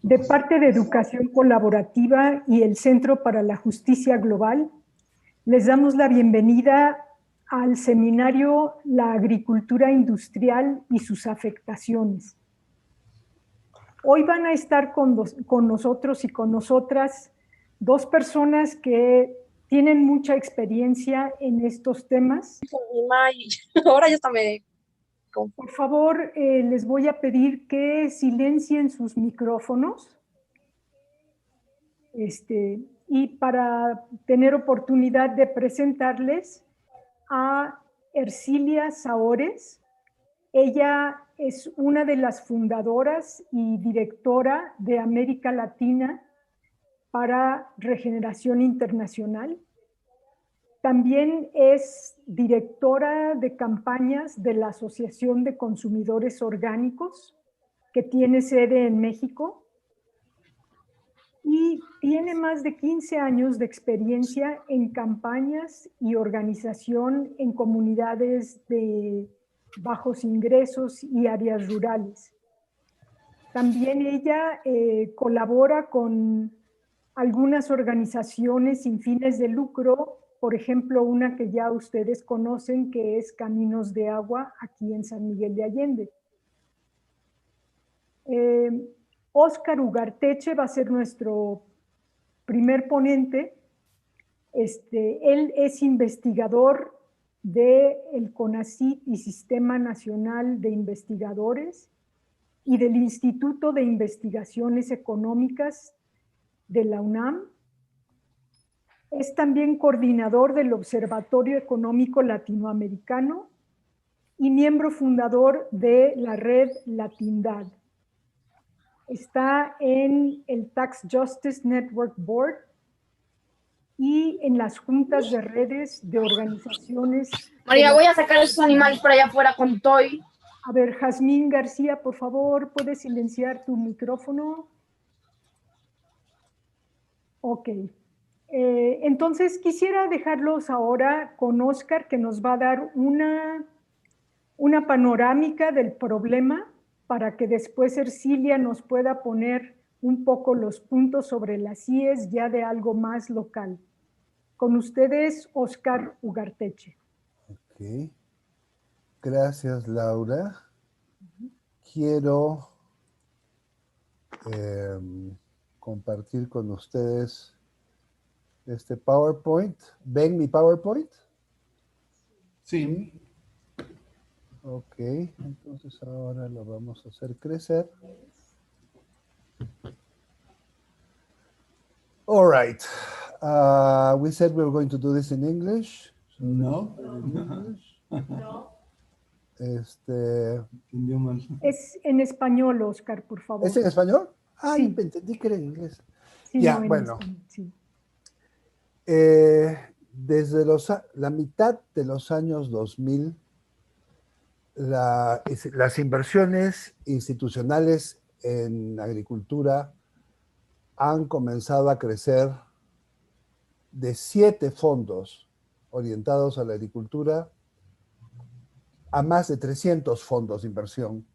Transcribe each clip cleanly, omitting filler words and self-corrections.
De parte de Educación Colaborativa y el Centro para la Justicia Global, les damos la bienvenida al seminario La Agricultura Industrial y sus afectaciones. Hoy van a estar con nosotros y con nosotras dos personas que tienen mucha experiencia en estos temas. Ahora ya está me... Por favor, les voy a pedir que silencien sus micrófonos. Y para tener oportunidad de presentarles a Ercilia Saores. Ella es una de las fundadoras y directora de América Latina para Regeneración Internacional. También es directora de campañas de la Asociación de Consumidores Orgánicos, que tiene sede en México. Y tiene más de 15 años de experiencia en campañas y organización en comunidades de bajos ingresos y áreas rurales. También ella colabora con algunas organizaciones sin fines de lucro, por ejemplo, una que ya ustedes conocen, que es Caminos de Agua, aquí en San Miguel de Allende. Óscar Ugarteche va a ser nuestro primer ponente. Él es investigador del CONACYT y Sistema Nacional de Investigadores y del Instituto de Investigaciones Económicas de la UNAM. Es también coordinador del Observatorio Económico Latinoamericano y miembro fundador de la red Latindad. Está en el Tax Justice Network Board y en las juntas de redes de organizaciones. María, voy a sacar esos animales para allá afuera con Toy. A ver, Jazmín García, por favor, ¿puedes silenciar tu micrófono? Ok. Entonces, quisiera dejarlos ahora con Óscar, que nos va a dar una panorámica del problema para que después Ercilia nos pueda poner un poco los puntos sobre las IES ya de algo más local. Con ustedes, Óscar Ugarteche. Ok. Gracias, Laura. Quiero compartir con ustedes este PowerPoint. ¿Ven mi PowerPoint? Sí. Ok, entonces ahora lo vamos a hacer crecer. All right. We said we were going to do this in English. So No. No. Es en español, Óscar, por favor. ¿Es en español? Ah, Sí. Entendí que era en inglés. Sí, Ya, no, bueno. español, sí. Desde la mitad de los años 2000, las inversiones institucionales en agricultura han comenzado a crecer de 7 fondos orientados a la agricultura a más de 300 fondos de inversión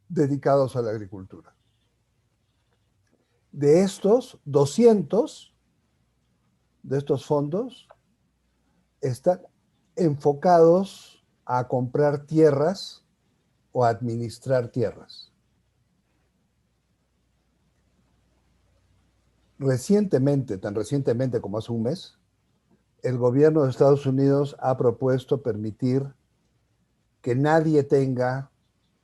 dedicados a la agricultura. De estos, 200 de estos fondos están enfocados a comprar tierras o a administrar tierras. Recientemente, tan recientemente como hace un mes, el gobierno de Estados Unidos ha propuesto permitir que nadie tenga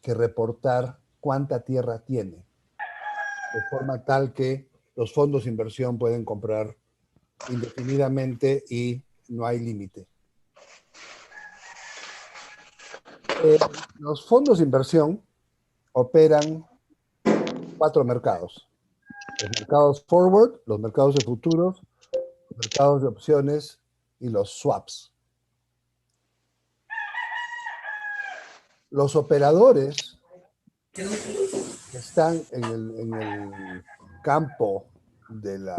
que reportar cuánta tierra tiene, de forma tal que los fondos de inversión pueden comprar indefinidamente y no hay límite. Los fondos de inversión operan 4 mercados. Los mercados forward, los mercados de futuros, los mercados de opciones y los swaps. Los operadores que están en el campo del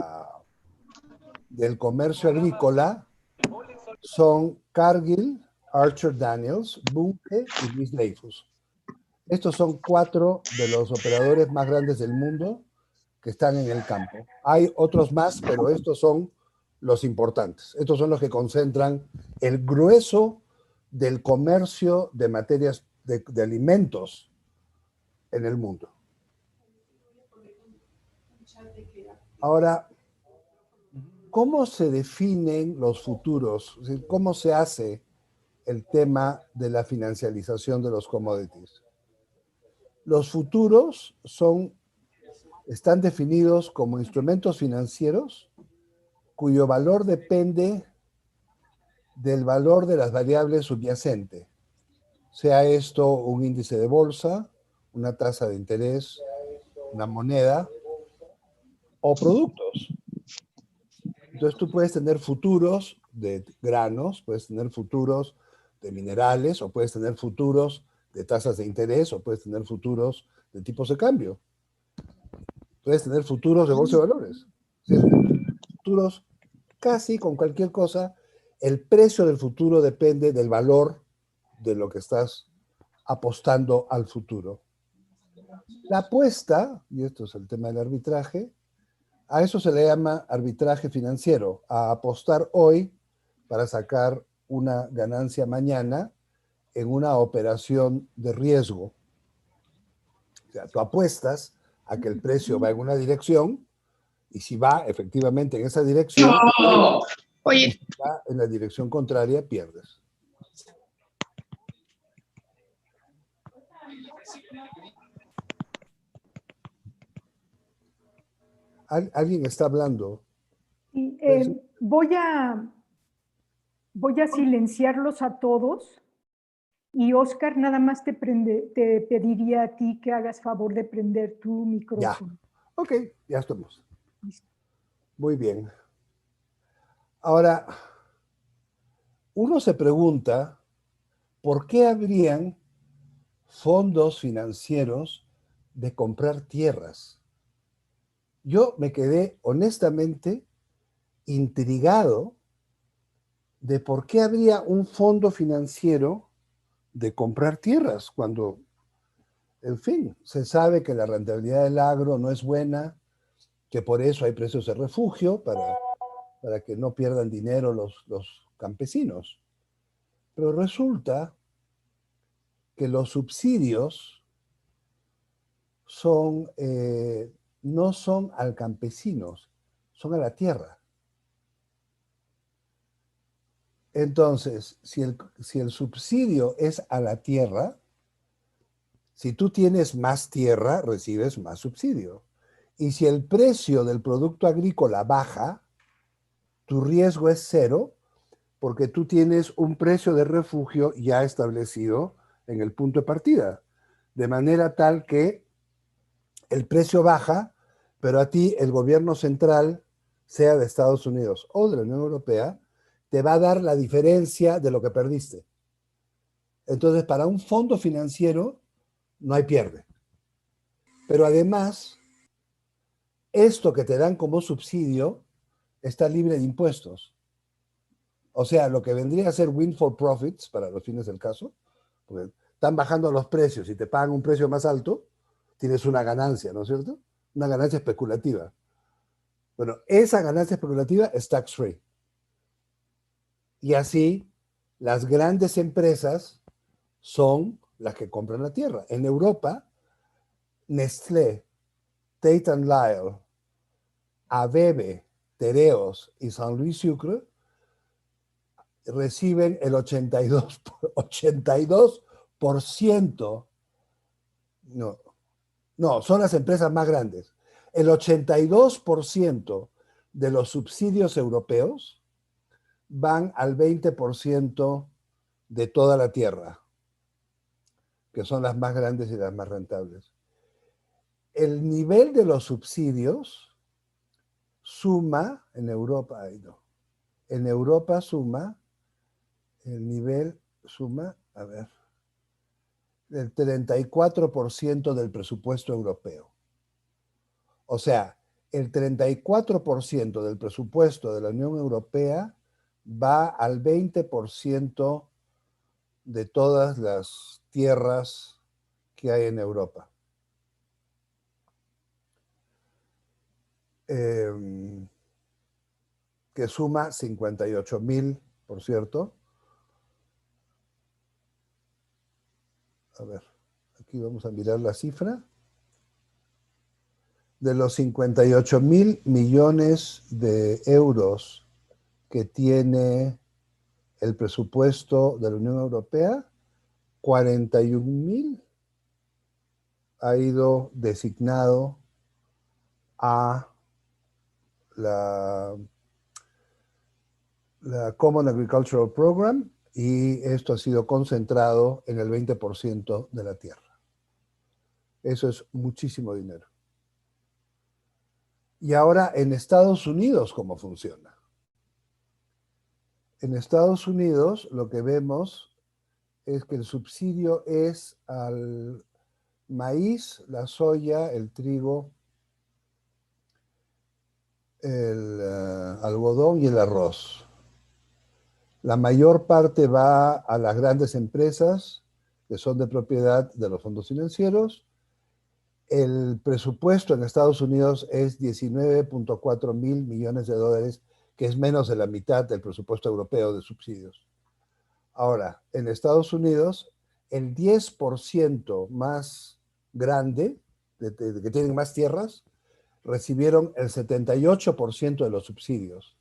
comercio agrícola son Cargill, Archer Daniels, Bunge y Luis Dreyfus. Estos son 4 de los operadores más grandes del mundo que están en el campo. Hay otros más, pero estos son los importantes. Estos son los que concentran el grueso del comercio de materias, de alimentos en el mundo. Ahora, ¿cómo se definen los futuros? Es decir, ¿cómo se hace el tema de la financialización de los commodities? Los futuros están definidos como instrumentos financieros cuyo valor depende del valor de las variables subyacentes, sea esto un índice de bolsa, una tasa de interés, una moneda o productos. Entonces tú puedes tener futuros de granos, puedes tener futuros de minerales, o puedes tener futuros de tasas de interés, o puedes tener futuros de tipos de cambio. Puedes tener futuros de bolsa de valores. Es decir, futuros casi con cualquier cosa. El precio del futuro depende del valor de lo que estás apostando al futuro. La apuesta, y esto es el tema del arbitraje, a eso se le llama arbitraje financiero, a apostar hoy para sacar una ganancia mañana en una operación de riesgo. O sea, tú apuestas a que el precio va en una dirección y si va efectivamente en esa dirección, Oye, y si va en la dirección contraria, pierdes. Alguien está hablando. Y, voy a silenciarlos a todos y Oscar, nada más te pediría a ti que hagas favor de prender tu micrófono. Ok, ya estamos. Muy bien. Ahora, uno se pregunta, ¿por qué habrían fondos financieros de comprar tierras? Yo me quedé honestamente intrigado de por qué habría un fondo financiero de comprar tierras cuando, en fin, se sabe que la rentabilidad del agro no es buena, que por eso hay precios de refugio para que no pierdan dinero los campesinos. Pero resulta que los subsidios no son al campesinos, son a la tierra. Entonces, si el subsidio es a la tierra, si tú tienes más tierra, recibes más subsidio. Y si el precio del producto agrícola baja, tu riesgo es cero porque tú tienes un precio de refugio ya establecido en el punto de partida. De manera tal que el precio baja, pero a ti el gobierno central, sea de Estados Unidos o de la Unión Europea, te va a dar la diferencia de lo que perdiste. Entonces, para un fondo financiero no hay pierde. Pero además, esto que te dan como subsidio está libre de impuestos. O sea, lo que vendría a ser windfall profits, para los fines del caso, porque están bajando los precios y te pagan un precio más alto, tienes una ganancia, ¿no es cierto? Una ganancia especulativa. Bueno, esa ganancia especulativa es tax free. Y así, las grandes empresas son las que compran la tierra. En Europa, Nestlé, Tate Lyle, Abebe, Tereos y San Luis Sucre reciben el 82%, no, son las empresas más grandes. El 82% de los subsidios europeos van al 20% de toda la tierra, que son las más grandes y las más rentables. El nivel de los subsidios suma en Europa, en Europa suma, el nivel suma, a ver, el 34% del presupuesto europeo. O sea, el 34% del presupuesto de la Unión Europea va al 20% de todas las tierras que hay en Europa. que suma 58.000, por cierto. A ver, aquí vamos a mirar la cifra. De los 58.000 millones de euros que tiene el presupuesto de la Unión Europea, 41.000 ha ido designado a la Common Agricultural Program, y esto ha sido concentrado en el 20% de la tierra. Eso es muchísimo dinero. Y ahora en Estados Unidos, ¿cómo funciona? En Estados Unidos lo que vemos es que el subsidio es al maíz, la soya, el trigo, el algodón y el arroz. La mayor parte va a las grandes empresas que son de propiedad de los fondos financieros. El presupuesto en Estados Unidos es 19.4 mil millones de dólares, que es menos de la mitad del presupuesto europeo de subsidios. Ahora, en Estados Unidos, el 10% más grande, que tienen más tierras, recibieron el 78% de los subsidios.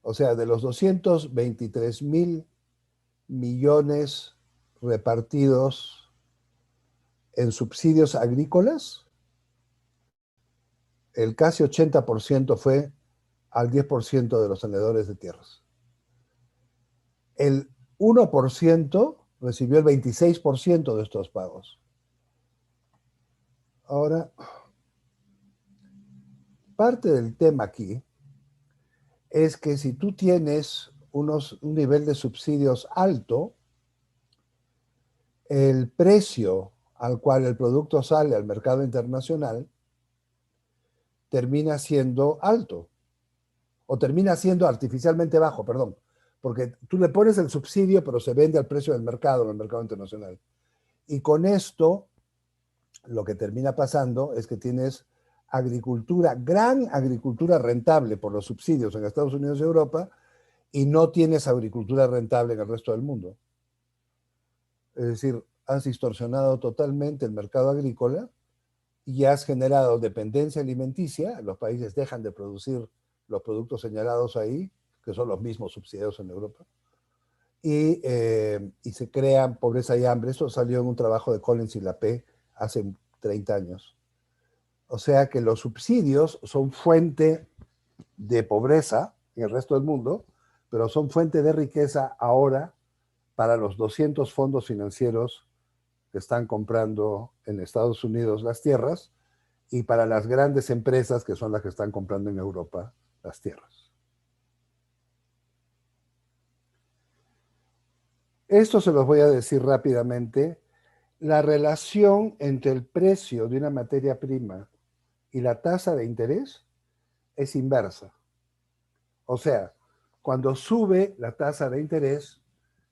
O sea, de los 223 mil millones repartidos en subsidios agrícolas, el casi 80% fue al 10% de los tenedores de tierras. El 1% recibió el 26% de estos pagos. Ahora, parte del tema aquí es que si tú tienes un nivel de subsidios alto, el precio al cual el producto sale al mercado internacional termina siendo alto, o termina siendo artificialmente bajo, perdón, porque tú le pones el subsidio, pero se vende al precio del mercado, en el mercado internacional. Y con esto, lo que termina pasando es que tienes agricultura, gran agricultura rentable por los subsidios en Estados Unidos y Europa, y no tienes agricultura rentable en el resto del mundo. Es decir, has distorsionado totalmente el mercado agrícola y has generado dependencia alimenticia. Los países dejan de producir los productos señalados ahí, que son los mismos subsidiados en Europa, y se crean pobreza y hambre. Eso salió en un trabajo de Collins y Lapé hace 30 años. O sea que los subsidios son fuente de pobreza en el resto del mundo, pero son fuente de riqueza ahora para los 200 fondos financieros que están comprando en Estados Unidos las tierras, y para las grandes empresas que son las que están comprando en Europa las tierras. Esto se los voy a decir rápidamente. La relación entre el precio de una materia prima y la tasa de interés es inversa. O sea, cuando sube la tasa de interés,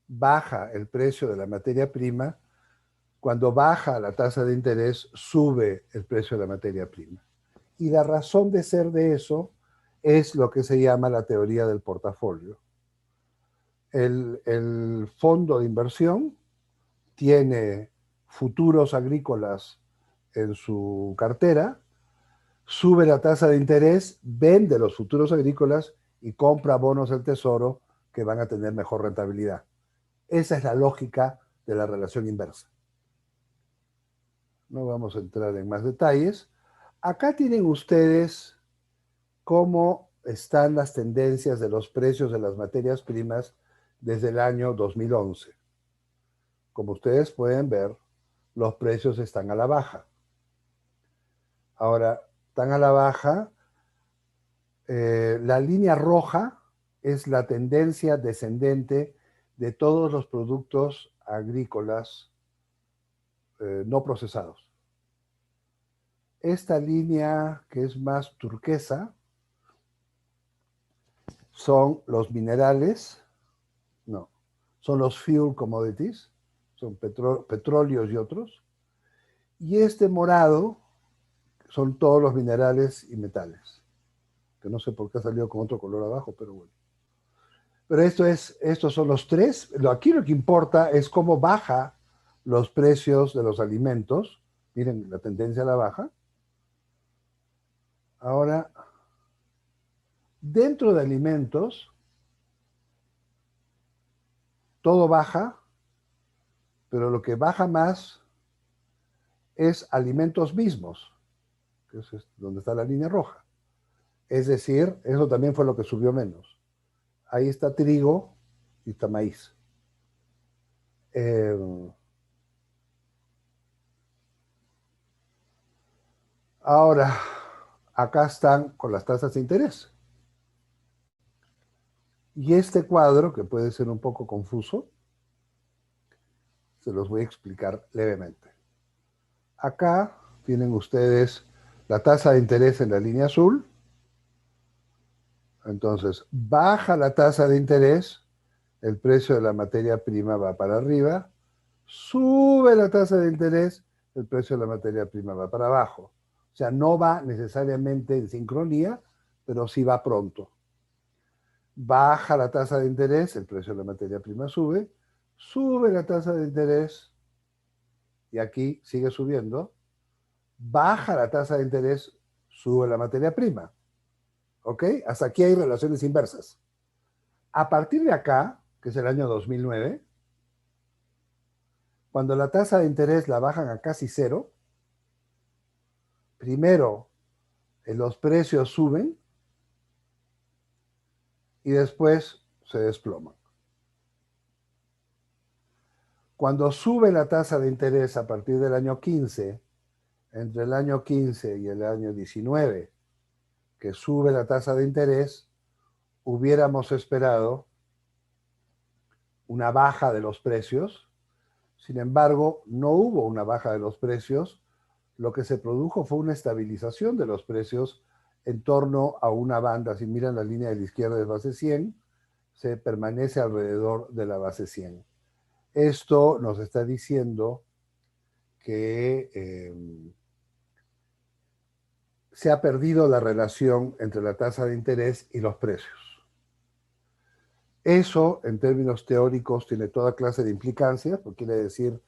baja el precio de la materia prima. Cuando baja la tasa de interés, sube el precio de la materia prima. Y la razón de ser de eso es lo que se llama la teoría del portafolio. El fondo de inversión tiene futuros agrícolas en su cartera, sube la tasa de interés, vende los futuros agrícolas y compra bonos del tesoro que van a tener mejor rentabilidad. Esa es la lógica de la relación inversa. No vamos a entrar en más detalles. Acá tienen ustedes cómo están las tendencias de los precios de las materias primas desde el año 2011. Como ustedes pueden ver, los precios están a la baja. Ahora, están a la baja. La línea roja es la tendencia descendente de todos los productos agrícolas no procesados. Esta línea, que es más turquesa, son los minerales, no, son los fuel commodities, son petróleos y otros. Y este morado son todos los minerales y metales. Que no sé por qué ha salido con otro color abajo, pero bueno. Pero estos son los tres. Aquí lo que importa es cómo baja los precios de los alimentos. Miren la tendencia a la baja. Ahora, dentro de alimentos, todo baja, pero lo que baja más es alimentos mismos, que es donde está la línea roja. Es decir, eso también fue lo que subió menos. Ahí está trigo y está maíz. Ahora, acá están con las tasas de interés. Y este cuadro, que puede ser un poco confuso, se los voy a explicar levemente. Acá tienen ustedes la tasa de interés en la línea azul. Entonces, baja la tasa de interés, el precio de la materia prima va para arriba, sube la tasa de interés, el precio de la materia prima va para abajo. O sea, no va necesariamente en sincronía, pero sí va pronto. Baja la tasa de interés, el precio de la materia prima sube, sube la tasa de interés, y aquí sigue subiendo, baja la tasa de interés, sube la materia prima. ¿Ok? Hasta aquí hay relaciones inversas. A partir de acá, que es el año 2009, cuando la tasa de interés la bajan a casi cero, primero los precios suben y después se desploman. Cuando sube la tasa de interés a partir del año 15, entre el año 15 y el año 19, que sube la tasa de interés, hubiéramos esperado una baja de los precios. Sin embargo, no hubo una baja de los precios. Lo que se produjo fue una estabilización de los precios en torno a una banda. Si miran la línea de la izquierda de base 100, se permanece alrededor de la base 100. Esto nos está diciendo que se ha perdido la relación entre la tasa de interés y los precios. Eso, en términos teóricos, tiene toda clase de implicancias, porque quiere decir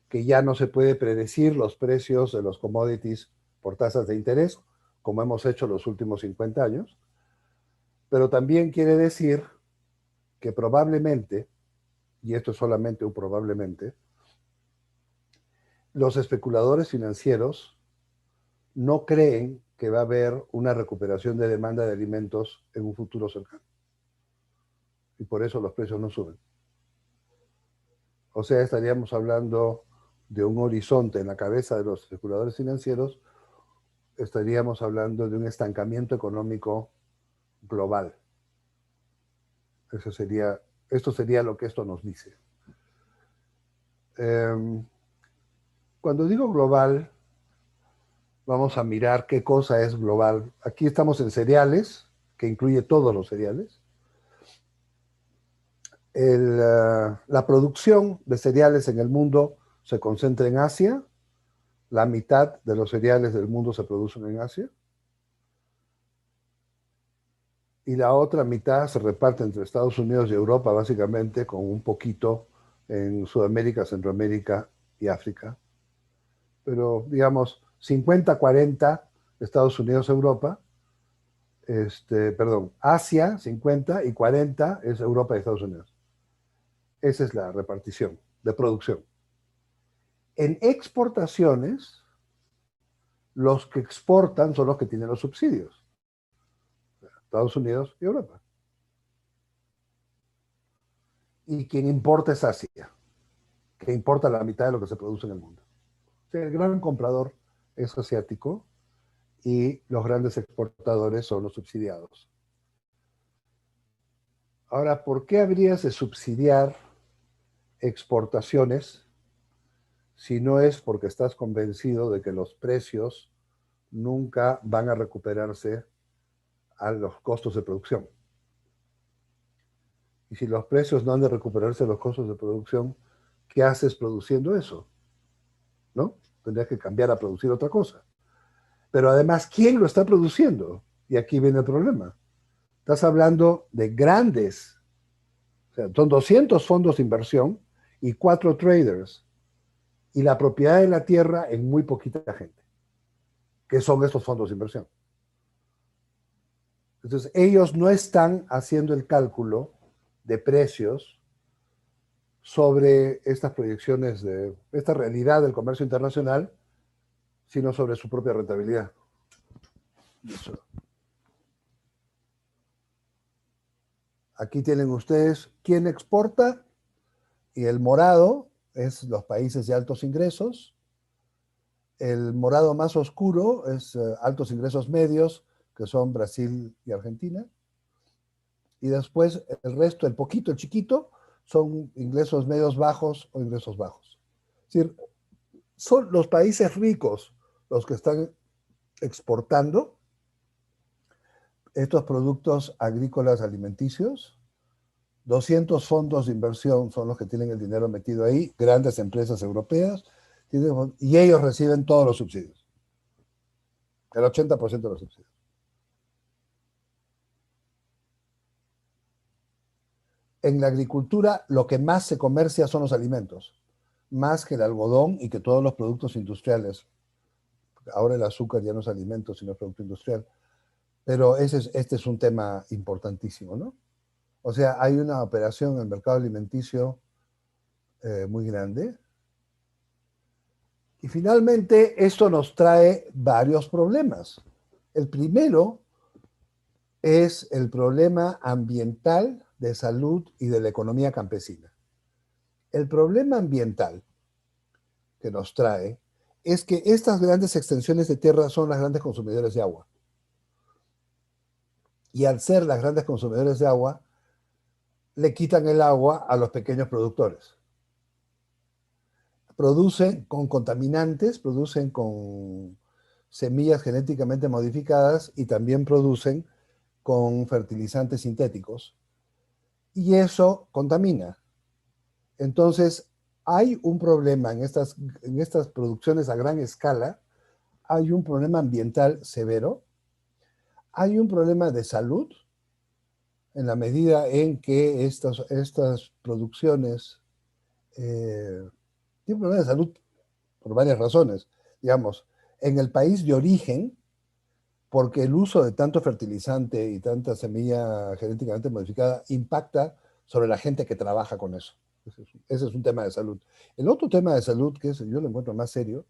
que ya no se puede predecir los precios de los commodities por tasas de interés, como hemos hecho los últimos 50 años, pero también quiere decir que probablemente, y esto es solamente un probablemente, los especuladores financieros no creen que va a haber una recuperación de demanda de alimentos en un futuro cercano. Y por eso los precios no suben. O sea, estaríamos hablando de un horizonte en la cabeza de los especuladores financieros, estaríamos hablando de un estancamiento económico global. Esto sería lo que esto nos dice. Cuando digo global, vamos a mirar qué cosa es global. Aquí estamos en cereales, que incluye todos los cereales. La producción de cereales en el mundo se concentra en Asia. La mitad de los cereales del mundo se producen en Asia. Y la otra mitad se reparte entre Estados Unidos y Europa, básicamente, con un poquito en Sudamérica, Centroamérica y África. Pero, digamos, 50-40 Estados Unidos, Europa. Asia, 50, y 40 es Europa y Estados Unidos. Esa es la repartición de producción. En exportaciones, los que exportan son los que tienen los subsidios. Estados Unidos y Europa. Y quien importa es Asia, que importa la mitad de lo que se produce en el mundo. O sea, el gran comprador es asiático y los grandes exportadores son los subsidiados. Ahora, ¿por qué habrías de subsidiar exportaciones si no es porque estás convencido de que los precios nunca van a recuperarse a los costos de producción? Y si los precios no han de recuperarse a los costos de producción, ¿qué haces produciendo eso? ¿No? Tendrías que cambiar a producir otra cosa. Pero además, ¿quién lo está produciendo? Y aquí viene el problema. Estás hablando de grandes, o sea, son 200 fondos de inversión y 4 traders, y la propiedad de la tierra en muy poquita gente, que son estos fondos de inversión. Entonces, ellos no están haciendo el cálculo de precios sobre estas proyecciones de esta realidad del comercio internacional, sino sobre su propia rentabilidad. Eso. Aquí tienen ustedes quién exporta, y el morado es los países de altos ingresos. El morado más oscuro es altos ingresos medios, que son Brasil y Argentina. Y después el resto, el poquito, el chiquito, son ingresos medios bajos o ingresos bajos. Es decir, son los países ricos los que están exportando estos productos agrícolas alimenticios. 200 fondos de inversión son los que tienen el dinero metido ahí, grandes empresas europeas, y ellos reciben todos los subsidios. El 80% de los subsidios. En la agricultura, lo que más se comercia son los alimentos, más que el algodón y que todos los productos industriales. Ahora el azúcar ya no es alimento, sino es producto industrial. Pero este es un tema importantísimo, ¿no? O sea, hay una operación en el mercado alimenticio muy grande. Y finalmente, esto nos trae varios problemas. El primero es el problema ambiental, de salud y de la economía campesina. El problema ambiental que nos trae es que estas grandes extensiones de tierra son las grandes consumidores de agua. Y al ser las grandes consumidores de agua, le quitan el agua a los pequeños productores. Producen con contaminantes, producen con semillas genéticamente modificadas y también producen con fertilizantes sintéticos. Y eso contamina. Entonces, hay un problema en estas producciones a gran escala, hay un problema ambiental severo, hay un problema de salud, en la medida en que estas producciones tienen problemas de salud por varias razones. Digamos, en el país de origen, porque el uso de tanto fertilizante y tanta semilla genéticamente modificada impacta sobre la gente que trabaja con eso. Ese es un tema de salud. El otro tema de salud, que yo lo encuentro más serio,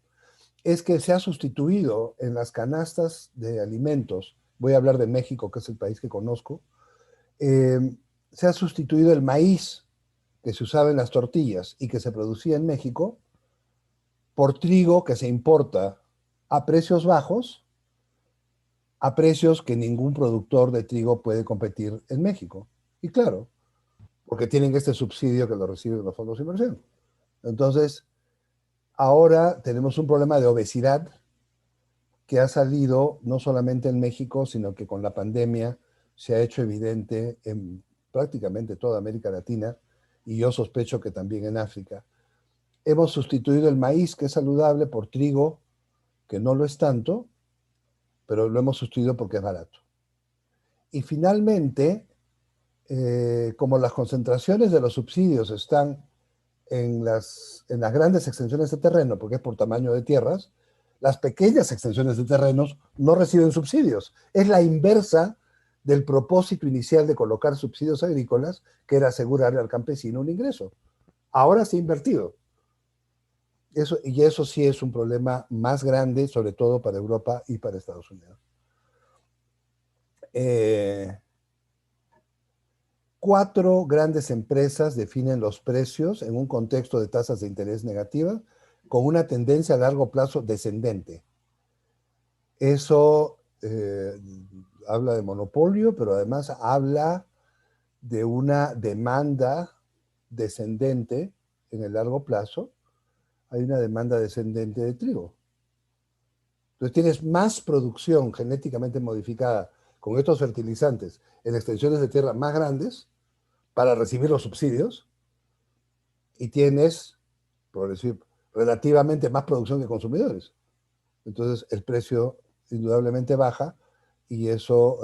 es que se ha sustituido en las canastas de alimentos, voy a hablar de México, que es el país que conozco, se ha sustituido el maíz que se usaba en las tortillas y que se producía en México por trigo que se importa a precios bajos, a precios que ningún productor de trigo puede competir en México. Y claro, porque tienen este subsidio que lo reciben los fondos de inversión. Entonces, ahora tenemos un problema de obesidad que ha salido no solamente en México, sino que con la pandemia se ha hecho evidente en prácticamente toda América Latina, y yo sospecho que también en África. Hemos sustituido el maíz, que es saludable, por trigo, que no lo es tanto, pero lo hemos sustituido porque es barato. Y finalmente, como las concentraciones de los subsidios están en las grandes extensiones de terreno, porque es por tamaño de tierras, las pequeñas extensiones de terrenos no reciben subsidios. Es la inversa del propósito inicial de colocar subsidios agrícolas, que era asegurarle al campesino un ingreso. Ahora se ha invertido. Y eso sí es un problema más grande, sobre todo para Europa y para Estados Unidos. 4 grandes empresas definen los precios en un contexto de tasas de interés negativas, con una tendencia a largo plazo descendente. Eso habla de monopolio, pero además habla de una demanda descendente en el largo plazo. Hay una demanda descendente de trigo. Entonces tienes más producción genéticamente modificada con estos fertilizantes en extensiones de tierra más grandes para recibir los subsidios, y tienes, por decir, relativamente más producción que consumidores. Entonces el precio indudablemente baja, y eso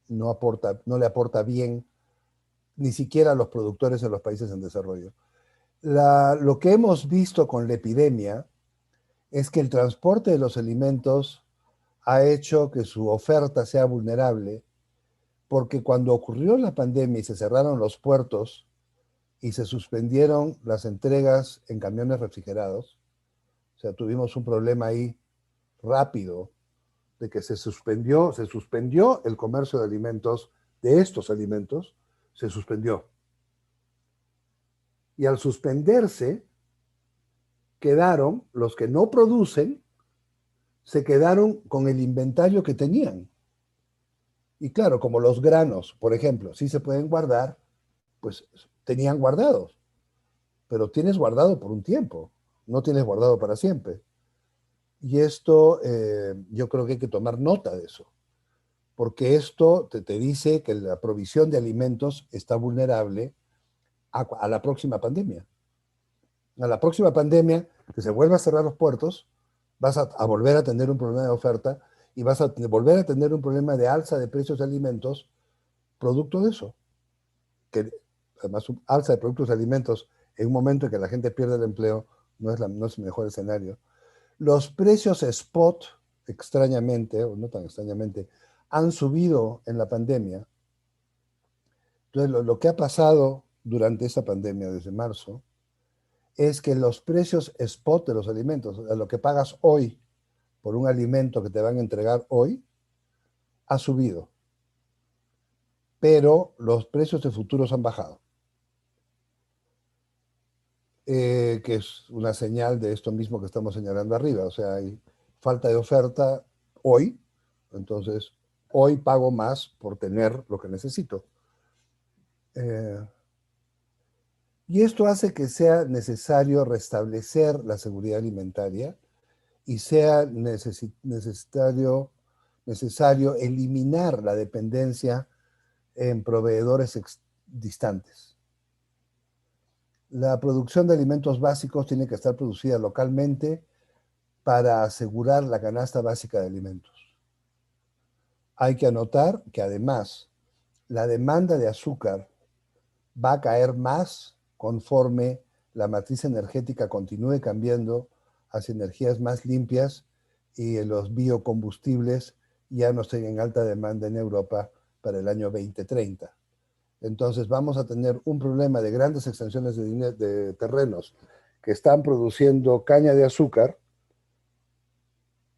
no le aporta bien ni siquiera a los productores en los países en desarrollo. Lo que hemos visto con la epidemia es que el transporte de los alimentos ha hecho que su oferta sea vulnerable, porque cuando ocurrió la pandemia y se cerraron los puertos y se suspendieron las entregas en camiones refrigerados, o sea, tuvimos un problema ahí rápido de que se suspendió el comercio de alimentos, de estos alimentos, se suspendió. Y al suspenderse, quedaron los que no producen, se quedaron con el inventario que tenían. Y claro, como los granos, por ejemplo, sí se pueden guardar, pues tenían guardados, pero tienes guardado por un tiempo, no tienes guardado para siempre. Y esto, yo creo que hay que tomar nota de eso, porque esto te dice que la provisión de alimentos está vulnerable a la próxima pandemia. A la próxima pandemia, que se vuelva a cerrar los puertos, vas a volver a tener un problema de oferta y vas a volver a tener un problema de alza de precios de alimentos producto de eso. Que además, alza de productos de alimentos en un momento en que la gente pierde el empleo no es el mejor escenario. Los precios spot, extrañamente, o no tan extrañamente, han subido en la pandemia. Entonces, lo que ha pasado durante esa pandemia, desde marzo, es que los precios spot de los alimentos, lo que pagas hoy por un alimento que te van a entregar hoy, ha subido. Pero los precios de futuros han bajado. Que es una señal de esto mismo que estamos señalando arriba. O sea, hay falta de oferta hoy, entonces hoy pago más por tener lo que necesito. Y esto hace que sea necesario restablecer la seguridad alimentaria y sea necesario eliminar la dependencia en proveedores distantes. La producción de alimentos básicos tiene que estar producida localmente para asegurar la canasta básica de alimentos. Hay que anotar que además la demanda de azúcar va a caer más conforme la matriz energética continúe cambiando hacia energías más limpias y los biocombustibles ya no estén en alta demanda en Europa para el año 2030. Entonces vamos a tener un problema de grandes extensiones de terrenos que están produciendo caña de azúcar,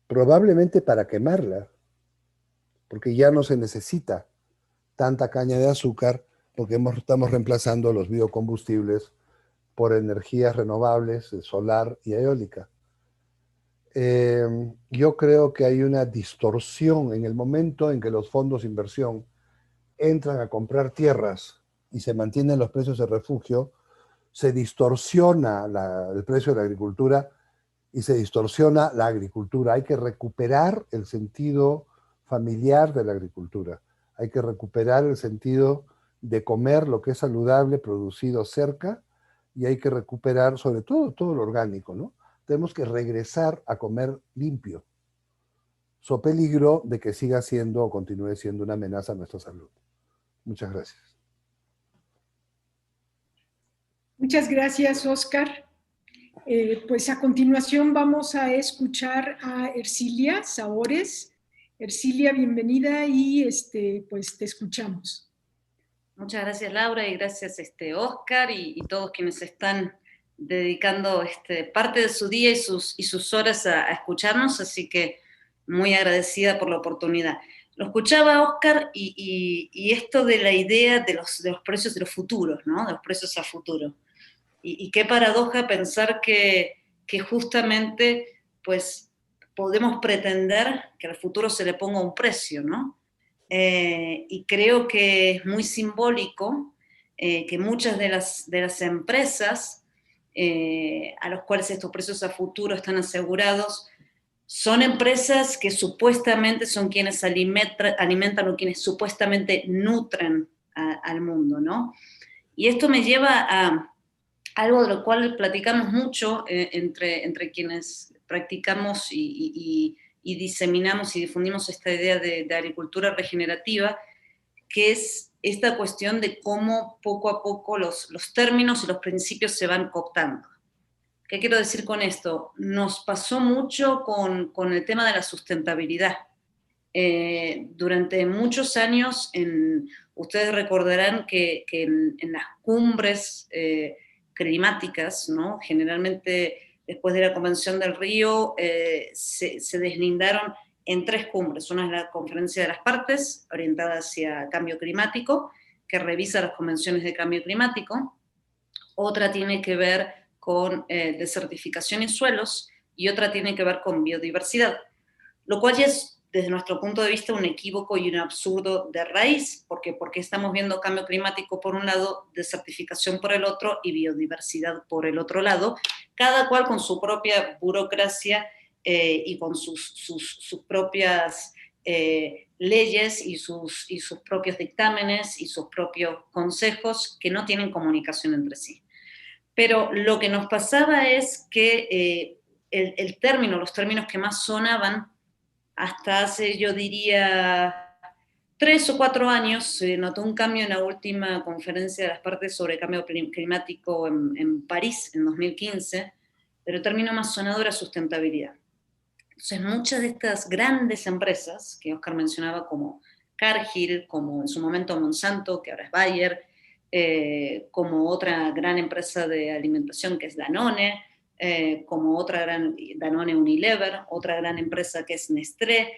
probablemente para quemarla, porque ya no se necesita tanta caña de azúcar, porque estamos reemplazando los biocombustibles por energías renovables, solar y eólica. Yo creo que hay una distorsión en el momento en que los fondos de inversión entran a comprar tierras y se mantienen los precios de refugio, se distorsiona el precio de la agricultura y se distorsiona la agricultura. Hay que recuperar el sentido familiar de la agricultura. Hay que recuperar el sentido de comer lo que es saludable, producido cerca, y hay que recuperar sobre todo lo orgánico, ¿no? Tenemos que regresar a comer limpio, so peligro de que siga siendo o continúe siendo una amenaza a nuestra salud. Muchas gracias. Muchas gracias, Oscar. Pues a continuación vamos a escuchar a Ercilia Sabores. Ercilia, bienvenida y pues te escuchamos. Muchas gracias, Laura, y gracias Oscar y todos quienes están dedicando parte de su día y sus horas a escucharnos, así que muy agradecida por la oportunidad. Lo escuchaba Oscar y esto de la idea de los precios de los futuros, ¿no? De los precios a futuro. Y qué paradoja pensar que justamente pues podemos pretender que al futuro se le ponga un precio, ¿no? Y creo que es muy simbólico que muchas de las empresas a las cuales estos precios a futuro están asegurados son empresas que supuestamente son quienes alimentan o quienes supuestamente nutren al mundo, ¿no? Y esto me lleva a algo de lo cual platicamos mucho entre quienes practicamos y y diseminamos y difundimos esta idea de agricultura regenerativa, que es esta cuestión de cómo poco a poco los términos y los principios se van cooptando. ¿Qué quiero decir con esto? Nos pasó mucho con el tema de la sustentabilidad. Durante muchos años, ustedes recordarán que en las cumbres climáticas, ¿no? Generalmente después de la Convención del Río, se deslindaron en 3 cumbres. Una es la Conferencia de las Partes, orientada hacia cambio climático, que revisa las convenciones de cambio climático. Otra tiene que ver con desertificación y suelos, y otra tiene que ver con biodiversidad, lo cual ya es, desde nuestro punto de vista, un equívoco y un absurdo de raíz, porque estamos viendo cambio climático por un lado, desertificación por el otro y biodiversidad por el otro lado, cada cual con su propia burocracia y con sus propias leyes y sus propios dictámenes y sus propios consejos que no tienen comunicación entre sí. Pero lo que nos pasaba es que los términos que más sonaban hasta hace, yo diría, 3 o 4 años, se notó un cambio en la última conferencia de las partes sobre cambio climático en París, en 2015, pero el término más sonado era sustentabilidad. Entonces, muchas de estas grandes empresas, que Oscar mencionaba como Cargill, como en su momento Monsanto, que ahora es Bayer, como otra gran empresa de alimentación que es Danone, como otra gran Danone Unilever, otra gran empresa que es Nestlé,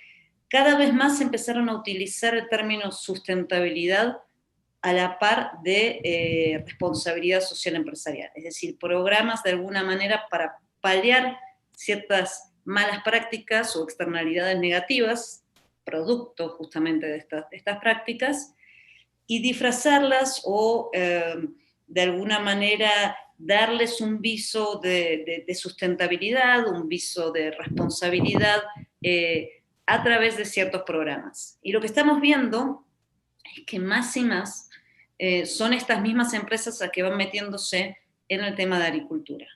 cada vez más empezaron a utilizar el término sustentabilidad a la par de responsabilidad social empresarial, es decir, programas de alguna manera para paliar ciertas malas prácticas o externalidades negativas, producto justamente de estas prácticas, y disfrazarlas o de alguna manera darles un viso de sustentabilidad, un viso de responsabilidad a través de ciertos programas. Y lo que estamos viendo es que más y más son estas mismas empresas las que van metiéndose en el tema de agricultura.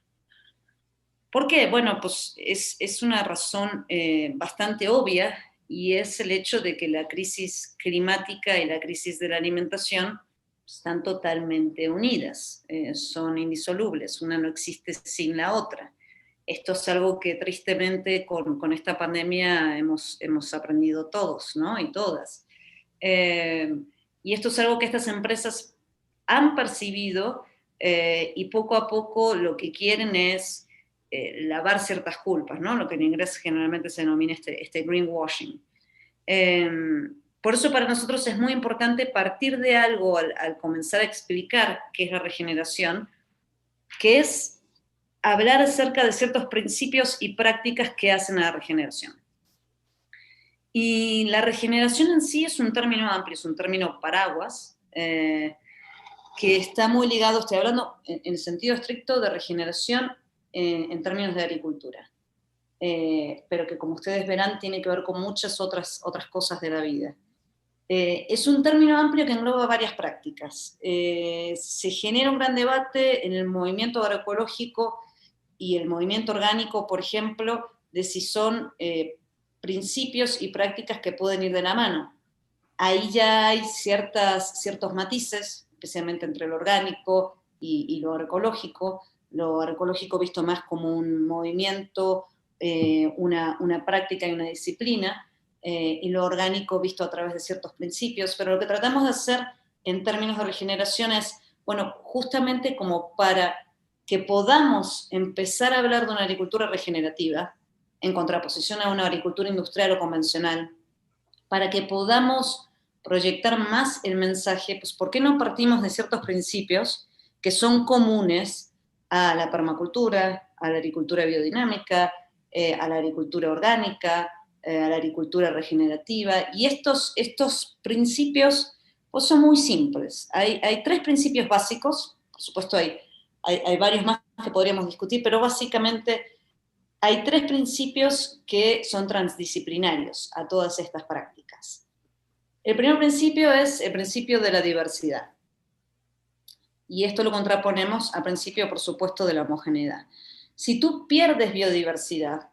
¿Por qué? Bueno, pues es una razón bastante obvia, y es el hecho de que la crisis climática y la crisis de la alimentación están totalmente unidas, son indisolubles, una no existe sin la otra. Esto es algo que tristemente con esta pandemia hemos aprendido todos, ¿no? Y todas. Y esto es algo que estas empresas han percibido y poco a poco lo que quieren es lavar ciertas culpas, ¿no? Lo que en inglés generalmente se denomina este greenwashing. Por eso para nosotros es muy importante partir de algo al comenzar a explicar qué es la regeneración, que es hablar acerca de ciertos principios y prácticas que hacen a la regeneración. Y la regeneración en sí es un término amplio, es un término paraguas, que está muy ligado, estoy hablando en el sentido estricto de regeneración en términos de agricultura, pero que como ustedes verán tiene que ver con muchas otras cosas de la vida. Es un término amplio que engloba varias prácticas. Se genera un gran debate en el movimiento agroecológico y el movimiento orgánico, por ejemplo, de si son principios y prácticas que pueden ir de la mano. Ahí ya hay ciertos matices, especialmente entre lo orgánico y lo agroecológico visto más como un movimiento, una práctica y una disciplina, y lo orgánico visto a través de ciertos principios, pero lo que tratamos de hacer en términos de regeneración es, bueno, justamente como para que podamos empezar a hablar de una agricultura regenerativa, en contraposición a una agricultura industrial o convencional, para que podamos proyectar más el mensaje, pues ¿por qué no partimos de ciertos principios que son comunes a la permacultura, a la agricultura biodinámica, a la agricultura orgánica, a la agricultura regenerativa? Y estos principios pues, son muy simples. Hay 3 principios básicos, por supuesto hay varios más que podríamos discutir, pero básicamente hay 3 principios que son transdisciplinarios a todas estas prácticas. El primer principio es el principio de la diversidad. Y esto lo contraponemos al principio, por supuesto, de la homogeneidad. Si tú pierdes biodiversidad,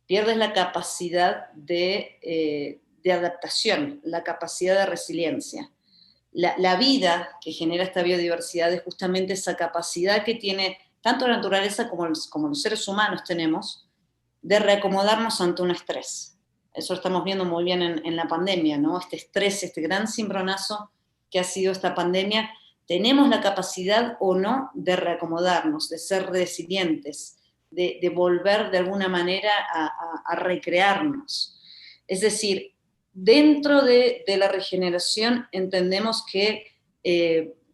pierdes la capacidad de adaptación, la capacidad de resiliencia. La vida que genera esta biodiversidad es justamente esa capacidad que tiene tanto la naturaleza como los seres humanos tenemos, de reacomodarnos ante un estrés. Eso lo estamos viendo muy bien en la pandemia, ¿no? Este estrés, este gran cimbronazo que ha sido esta pandemia, tenemos la capacidad o no de reacomodarnos, de ser resilientes, de volver de alguna manera a recrearnos. Es decir, dentro de la regeneración entendemos que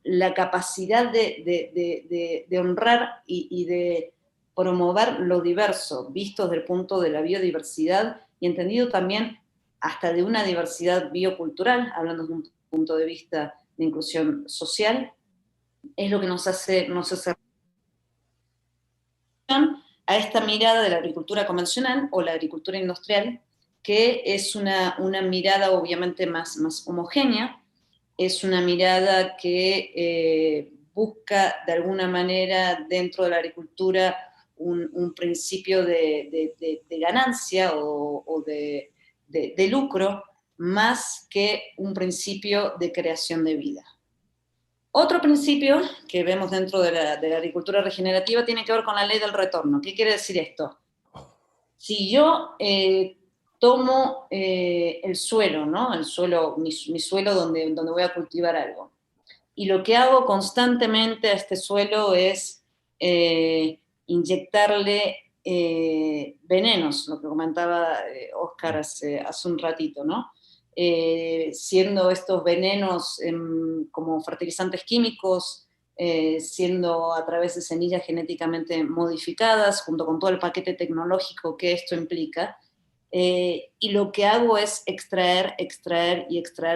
la capacidad de honrar y de promover lo diverso, visto desde el punto de la biodiversidad y entendido también hasta de una diversidad biocultural, hablando de un punto de vista de inclusión social, es lo que nos hace a esta mirada de la agricultura convencional o la agricultura industrial, que es una mirada obviamente más homogénea, es una mirada que busca de alguna manera dentro de la agricultura un principio de ganancia o de lucro, más que un principio de creación de vida. Otro principio que vemos dentro de la agricultura regenerativa tiene que ver con la ley del retorno. ¿Qué quiere decir esto? Si yo tomo el suelo, ¿no? El suelo, mi suelo donde voy a cultivar algo, y lo que hago constantemente a este suelo es inyectarle venenos, lo que comentaba Óscar hace un ratito, ¿no? Siendo estos venenos como fertilizantes químicos, siendo a través de semillas genéticamente modificadas, junto con todo el paquete tecnológico que esto implica, y lo que hago es extraer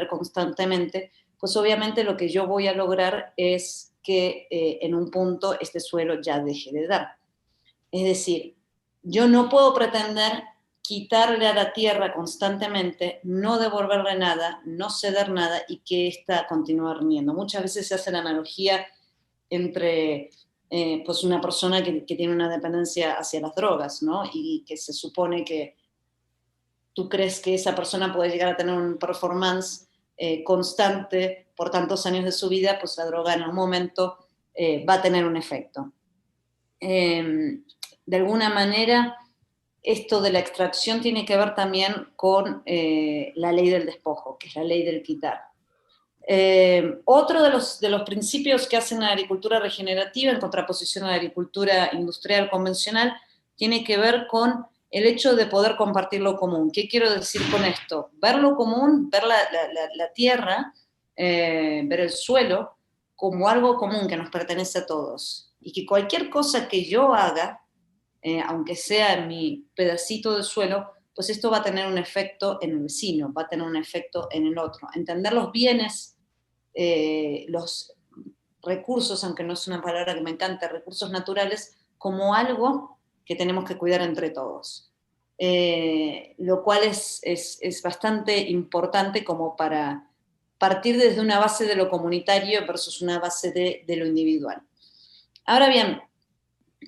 constantemente, pues obviamente lo que yo voy a lograr es que en un punto este suelo ya deje de dar. Es decir, yo no puedo pretender quitarle a la tierra constantemente, no devolverle nada, no ceder nada y que ésta continúe rindiendo. Muchas veces se hace la analogía entre pues una persona que tiene una dependencia hacia las drogas, ¿no? Y que se supone que tú crees que esa persona puede llegar a tener un performance constante por tantos años de su vida, pues la droga en un momento va a tener un efecto. De alguna manera, esto de la extracción tiene que ver también con la ley del despojo, que es la ley del quitar. Otro de los principios que hacen la agricultura regenerativa, en contraposición a la agricultura industrial convencional, tiene que ver con el hecho de poder compartir lo común. ¿Qué quiero decir con esto? Ver lo común, ver la tierra, ver el suelo como algo común que nos pertenece a todos. Y que cualquier cosa que yo haga, aunque sea en mi pedacito de suelo, pues esto va a tener un efecto en el vecino, va a tener un efecto en el otro. Entender los bienes, los recursos, aunque no es una palabra que me encanta, recursos naturales, como algo que tenemos que cuidar entre todos. Lo cual es bastante importante como para partir desde una base de lo comunitario versus una base de lo individual. Ahora bien,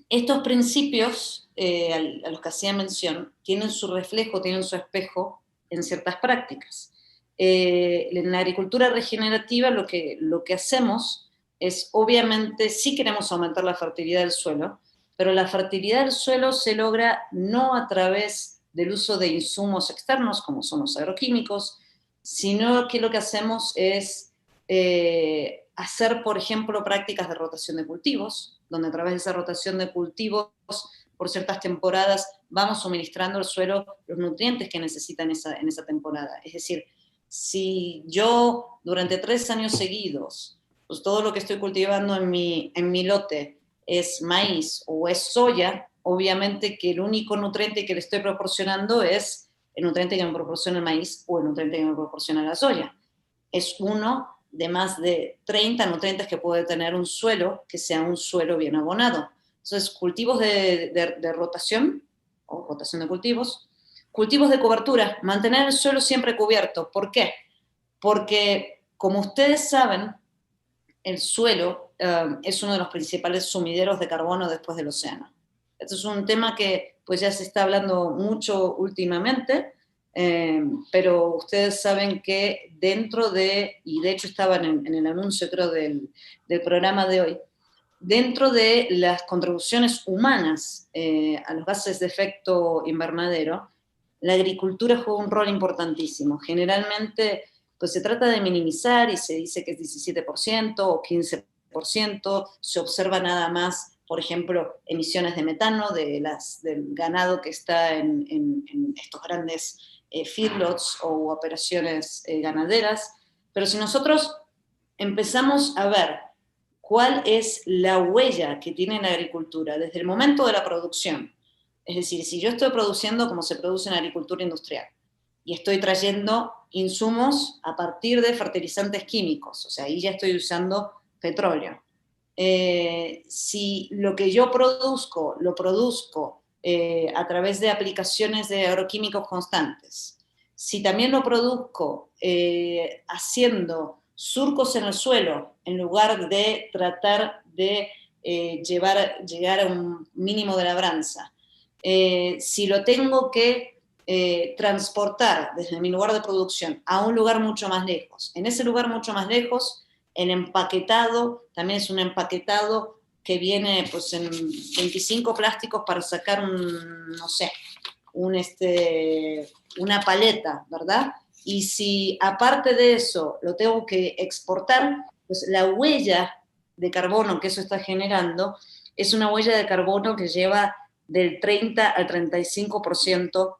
estos principios a los que hacía mención tienen su reflejo, tienen su espejo en ciertas prácticas. En la agricultura regenerativa lo que hacemos es, obviamente, sí queremos aumentar la fertilidad del suelo, pero la fertilidad del suelo se logra no a través del uso de insumos externos, como son los agroquímicos, sino que lo que hacemos es hacer, por ejemplo, prácticas de rotación de cultivos, donde a través de esa rotación de cultivos, por ciertas temporadas, vamos suministrando al suelo los nutrientes que necesita en esa temporada. Es decir, si yo durante 3 años seguidos, pues todo lo que estoy cultivando en mi lote es maíz o es soya, obviamente que el único nutriente que le estoy proporcionando es el nutriente que me proporciona el maíz o el nutriente que me proporciona la soya. Es uno de más de 30 nutrientes que puede tener un suelo, que sea un suelo bien abonado. Entonces, cultivos de rotación, o rotación de cultivos de cobertura, mantener el suelo siempre cubierto. ¿Por qué? Porque, como ustedes saben, el suelo es uno de los principales sumideros de carbono después del océano. Esto es un tema que pues ya se está hablando mucho últimamente, pero ustedes saben que dentro de, y de hecho estaban en el anuncio creo del programa de hoy, dentro de las contribuciones humanas a los gases de efecto invernadero, la agricultura juega un rol importantísimo. Generalmente pues se trata de minimizar y se dice que es 17% o 15%, se observa nada más, por ejemplo, emisiones de metano del ganado que está en estos grandes feedlots o operaciones ganaderas, pero si nosotros empezamos a ver cuál es la huella que tiene la agricultura desde el momento de la producción, es decir, si yo estoy produciendo como se produce en la agricultura industrial, y estoy trayendo insumos a partir de fertilizantes químicos, o sea, ahí ya estoy usando petróleo. Si lo que yo produzco, lo produzco a través de aplicaciones de agroquímicos constantes, si también lo produzco haciendo surcos en el suelo, en lugar de tratar de llegar a un mínimo de labranza, si lo tengo que transportar desde mi lugar de producción a un lugar mucho más lejos. En ese lugar mucho más lejos, el empaquetado también es un empaquetado que viene pues, en 25 plásticos para sacar no sé, una paleta, ¿verdad? Y si aparte de eso lo tengo que exportar, pues la huella de carbono que eso está generando es una huella de carbono que lleva del 30 al 35%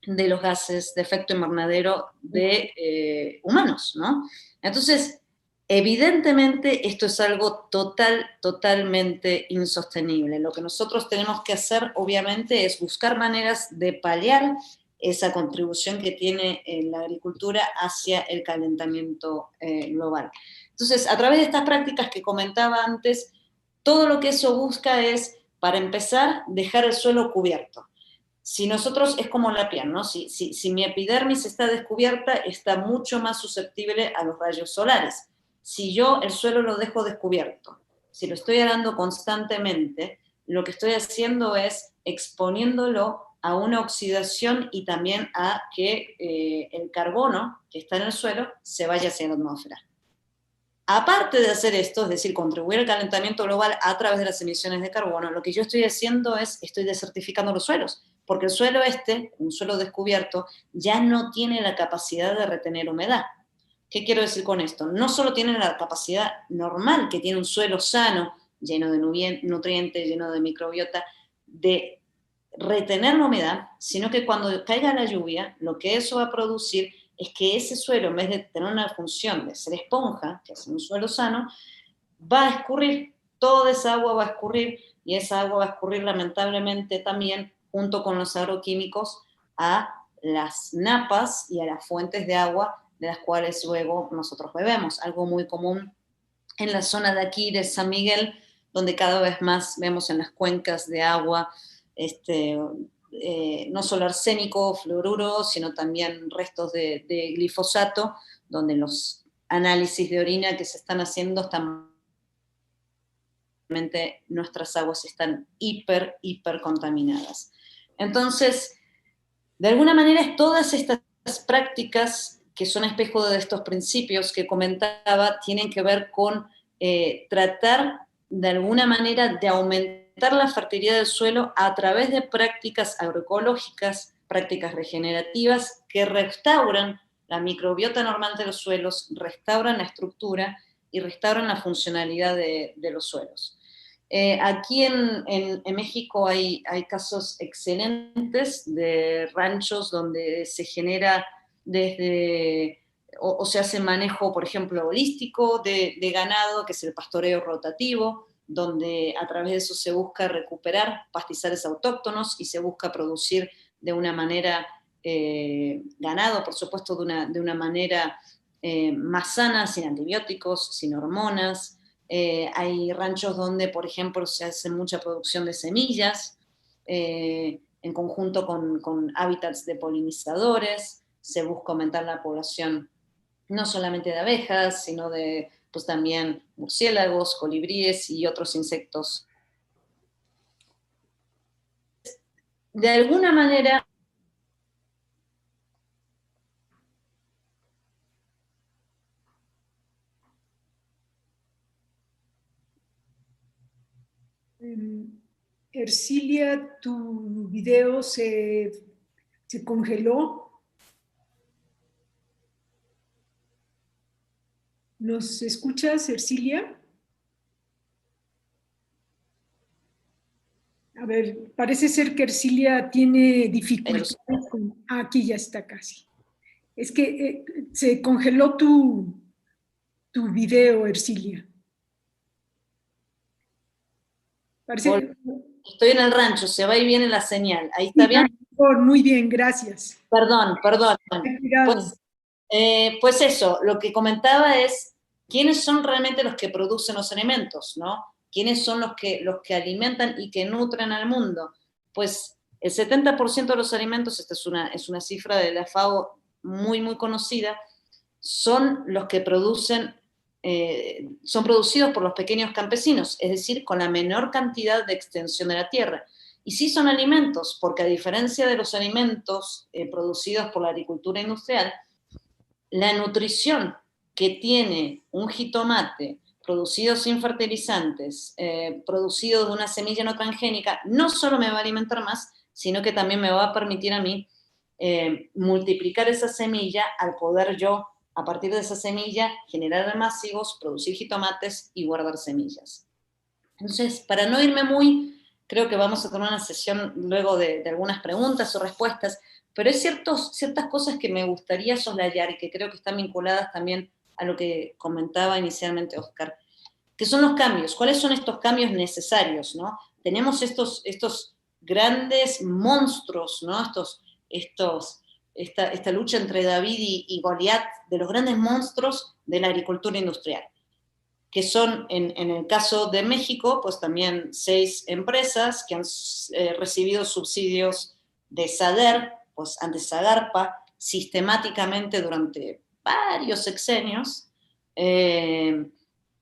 de los gases de efecto invernadero de humanos, ¿no? Entonces, evidentemente esto es algo totalmente insostenible. Lo que nosotros tenemos que hacer, obviamente, es buscar maneras de paliar esa contribución que tiene la agricultura hacia el calentamiento global. Entonces, a través de estas prácticas que comentaba antes, todo lo que eso busca es, para empezar, dejar el suelo cubierto. Si nosotros, es como la piel, ¿no? Si mi epidermis está descubierta, está mucho más susceptible a los rayos solares. Si yo el suelo lo dejo descubierto, si lo estoy arando constantemente, lo que estoy haciendo es exponiéndolo a una oxidación y también a que el carbono que está en el suelo se vaya hacia la atmósfera. Aparte de hacer esto, es decir, contribuir al calentamiento global a través de las emisiones de carbono, lo que yo estoy haciendo es, estoy desertificando los suelos, porque el suelo un suelo descubierto, ya no tiene la capacidad de retener humedad. ¿Qué quiero decir con esto? No solo tiene la capacidad normal que tiene un suelo sano, lleno de nutrientes, lleno de microbiota, de retener la humedad, sino que cuando caiga la lluvia, lo que eso va a producir es que ese suelo, en vez de tener una función de ser esponja, que es un suelo sano, va a escurrir, toda esa agua va a escurrir, y esa agua va a escurrir lamentablemente también, junto con los agroquímicos, a las napas y a las fuentes de agua de las cuales luego nosotros bebemos. Algo muy común en la zona de aquí, de San Miguel, donde cada vez más vemos en las cuencas de agua no solo arsénico, fluoruro, sino también restos de glifosato, donde los análisis de orina que se están haciendo están nuestras aguas están hiper contaminadas. Entonces, de alguna manera, todas estas prácticas que son espejo de estos principios que comentaba tienen que ver con tratar de alguna manera de aumentar la fertilidad del suelo a través de prácticas agroecológicas, prácticas regenerativas que restauran la microbiota normal de los suelos, restauran la estructura y restauran la funcionalidad de los suelos. Aquí en México hay casos excelentes de ranchos donde se genera o se hace manejo, por ejemplo, holístico de ganado, que es el pastoreo rotativo, donde a través de eso se busca recuperar pastizales autóctonos y se busca producir de una manera ganado, por supuesto, de una manera más sana, sin antibióticos, sin hormonas. Hay ranchos donde, por ejemplo, se hace mucha producción de semillas, en conjunto con hábitats de polinizadores, se busca aumentar la población no solamente de abejas, sino de pues, también murciélagos, colibríes y otros insectos de alguna manera, Ercilia, tu video se congeló. ¿Nos escuchas, Ercilia? A ver, parece ser que Ercilia tiene dificultades con... Ah, aquí ya está casi. Es que se congeló tu video, Ercilia. Parece... Estoy en el rancho, se va y viene la señal. ¿Ahí está bien? Muy bien, gracias. Perdón. Pues eso, lo que comentaba es quiénes son realmente los que producen los alimentos, ¿no? ¿Quiénes son los que alimentan y que nutren al mundo? Pues el 70% de los alimentos, esta es una cifra de la FAO muy, muy conocida, son los que son producidos por los pequeños campesinos, es decir, con la menor cantidad de extensión de la tierra. Y sí son alimentos, porque a diferencia de los alimentos producidos por la agricultura industrial, la nutrición que tiene un jitomate producido sin fertilizantes, producido de una semilla no transgénica, no solo me va a alimentar más, sino que también me va a permitir a mí multiplicar esa semilla al poder yo, a partir de esa semilla, generar almácigos, producir jitomates y guardar semillas. Entonces, para no irme muy, creo que vamos a tener una sesión luego de algunas preguntas o respuestas, pero hay ciertas cosas que me gustaría soslayar y que creo que están vinculadas también a lo que comentaba inicialmente Óscar, que son los cambios. ¿Cuáles son estos cambios necesarios, no? Tenemos estos grandes monstruos, ¿no? Esta lucha entre David y Goliat, de los grandes monstruos de la agricultura industrial, que son, en el caso de México, pues también 6 empresas que han recibido subsidios de SADER, pues antes SAGARPA, sistemáticamente durante varios sexenios.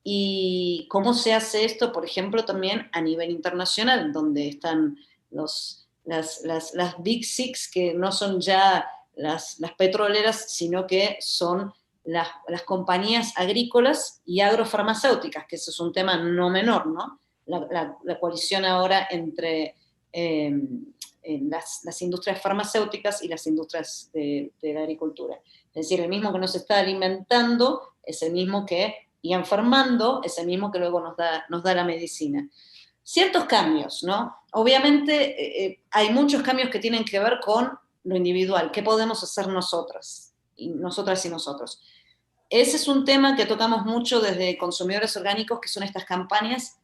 Y cómo se hace esto, por ejemplo, también a nivel internacional, donde están las Big Six, que no son ya las petroleras, sino que son las compañías agrícolas y agrofarmacéuticas, que ese es un tema no menor, ¿no? La coalición ahora entre las industrias farmacéuticas y las industrias de la agricultura. Es decir, el mismo que nos está alimentando es el mismo que, y enfermando, es el mismo que luego nos da la medicina. Ciertos cambios, ¿no? Obviamente hay muchos cambios que tienen que ver con lo individual, ¿qué podemos hacer nosotras y nosotros? Ese es un tema que tocamos mucho desde Consumidores Orgánicos, que son estas campañas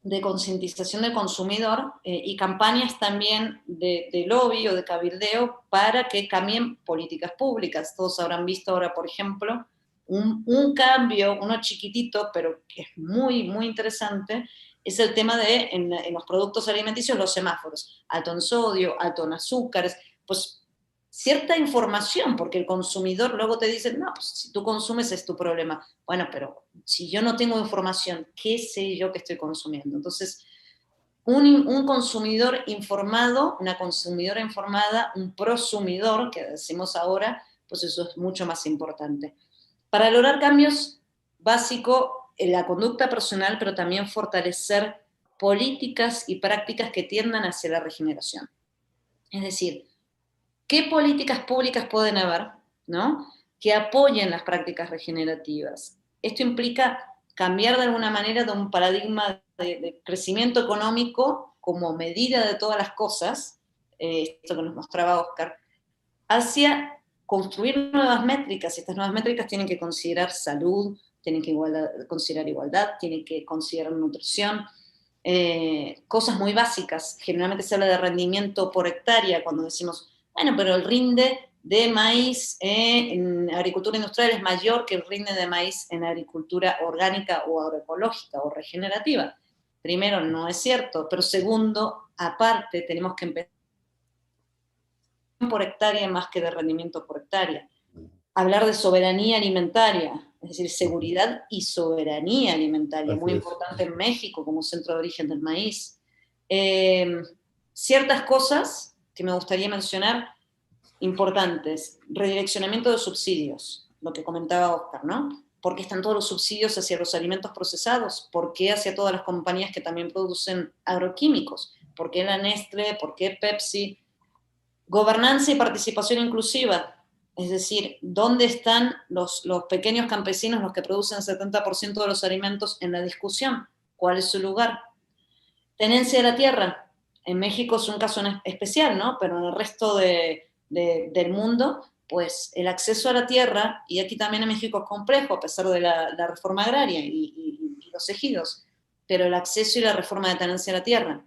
de concientización del consumidor y campañas también de lobby o de cabildeo para que cambien políticas públicas. Todos habrán visto ahora, por ejemplo, un cambio, uno chiquitito, pero que es muy, muy interesante, es el tema de, en los productos alimenticios, los semáforos, alto en sodio, alto en azúcares, pues cierta información, porque el consumidor luego te dice, no, pues si tú consumes es tu problema. Bueno, pero si yo no tengo información, ¿qué sé yo que estoy consumiendo? Entonces, un consumidor informado, una consumidora informada, un prosumidor, que decimos ahora, pues eso es mucho más importante. Para lograr cambios, básico en la conducta personal, pero también fortalecer políticas y prácticas que tiendan hacia la regeneración. Es decir, ¿qué políticas públicas pueden haber, ¿no?, que apoyen las prácticas regenerativas? Esto implica cambiar de alguna manera de un paradigma de crecimiento económico como medida de todas las cosas, esto que nos mostraba Óscar, hacia construir nuevas métricas. Estas nuevas métricas tienen que considerar salud, tienen que considerar igualdad, tienen que considerar nutrición, cosas muy básicas. Generalmente se habla de rendimiento por hectárea cuando decimos, bueno, pero el rinde de maíz en agricultura industrial es mayor que el rinde de maíz en agricultura orgánica o agroecológica o regenerativa. Primero, no es cierto, pero segundo, aparte, tenemos que empezar por hectárea más que de rendimiento por hectárea. Hablar de soberanía alimentaria, es decir, seguridad y soberanía alimentaria, muy importante en México como centro de origen del maíz. ciertas cosas que me gustaría mencionar importantes. Redireccionamiento de subsidios, lo que comentaba Oscar, ¿no? ¿Por qué están todos los subsidios hacia los alimentos procesados? ¿Por qué hacia todas las compañías que también producen agroquímicos? ¿Por qué la Nestlé? ¿Por qué Pepsi? Gobernanza y participación inclusiva. Es decir, ¿dónde están los pequeños campesinos, los que producen el 70% de los alimentos en la discusión? ¿Cuál es su lugar? Tenencia de la tierra. En México es un caso especial, ¿no? Pero en el resto del mundo, pues el acceso a la tierra, y aquí también en México es complejo, a pesar de la reforma agraria y los ejidos, pero el acceso y la reforma de tenencia de la tierra.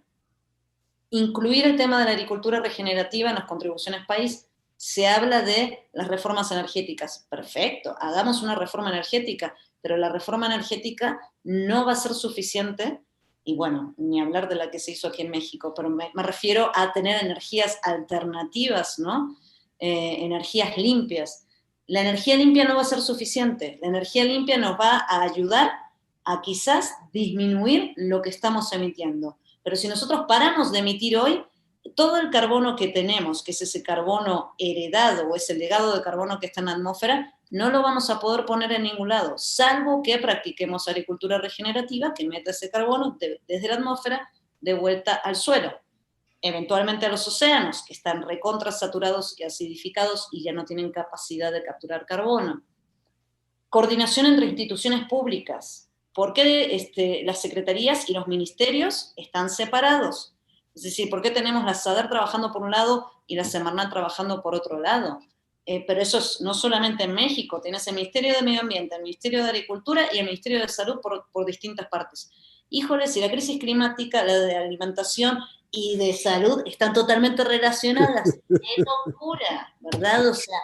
Incluir el tema de la agricultura regenerativa en las contribuciones país. Se habla de las reformas energéticas. Perfecto, hagamos una reforma energética, pero la reforma energética no va a ser suficiente, y bueno, ni hablar de la que se hizo aquí en México, pero me refiero a tener energías alternativas, ¿no? Energías limpias. La energía limpia no va a ser suficiente. La energía limpia nos va a ayudar a quizás disminuir lo que estamos emitiendo. Pero si nosotros paramos de emitir hoy, todo el carbono que tenemos, que es ese carbono heredado o ese legado de carbono que está en la atmósfera, no lo vamos a poder poner en ningún lado, salvo que practiquemos agricultura regenerativa que meta ese carbono desde la atmósfera de vuelta al suelo. Eventualmente a los océanos, que están recontra saturados y acidificados y ya no tienen capacidad de capturar carbono. Coordinación entre instituciones públicas. ¿Por qué las secretarías y los ministerios están separados? Es decir, ¿por qué tenemos la SADER trabajando por un lado y la Semarnat trabajando por otro lado? Pero eso es no solamente en México, tienes el Ministerio de Medio Ambiente, el Ministerio de Agricultura y el Ministerio de Salud por distintas partes. Híjole, si la crisis climática, la de alimentación y de salud están totalmente relacionadas, ¡qué locura! ¿Verdad? O sea,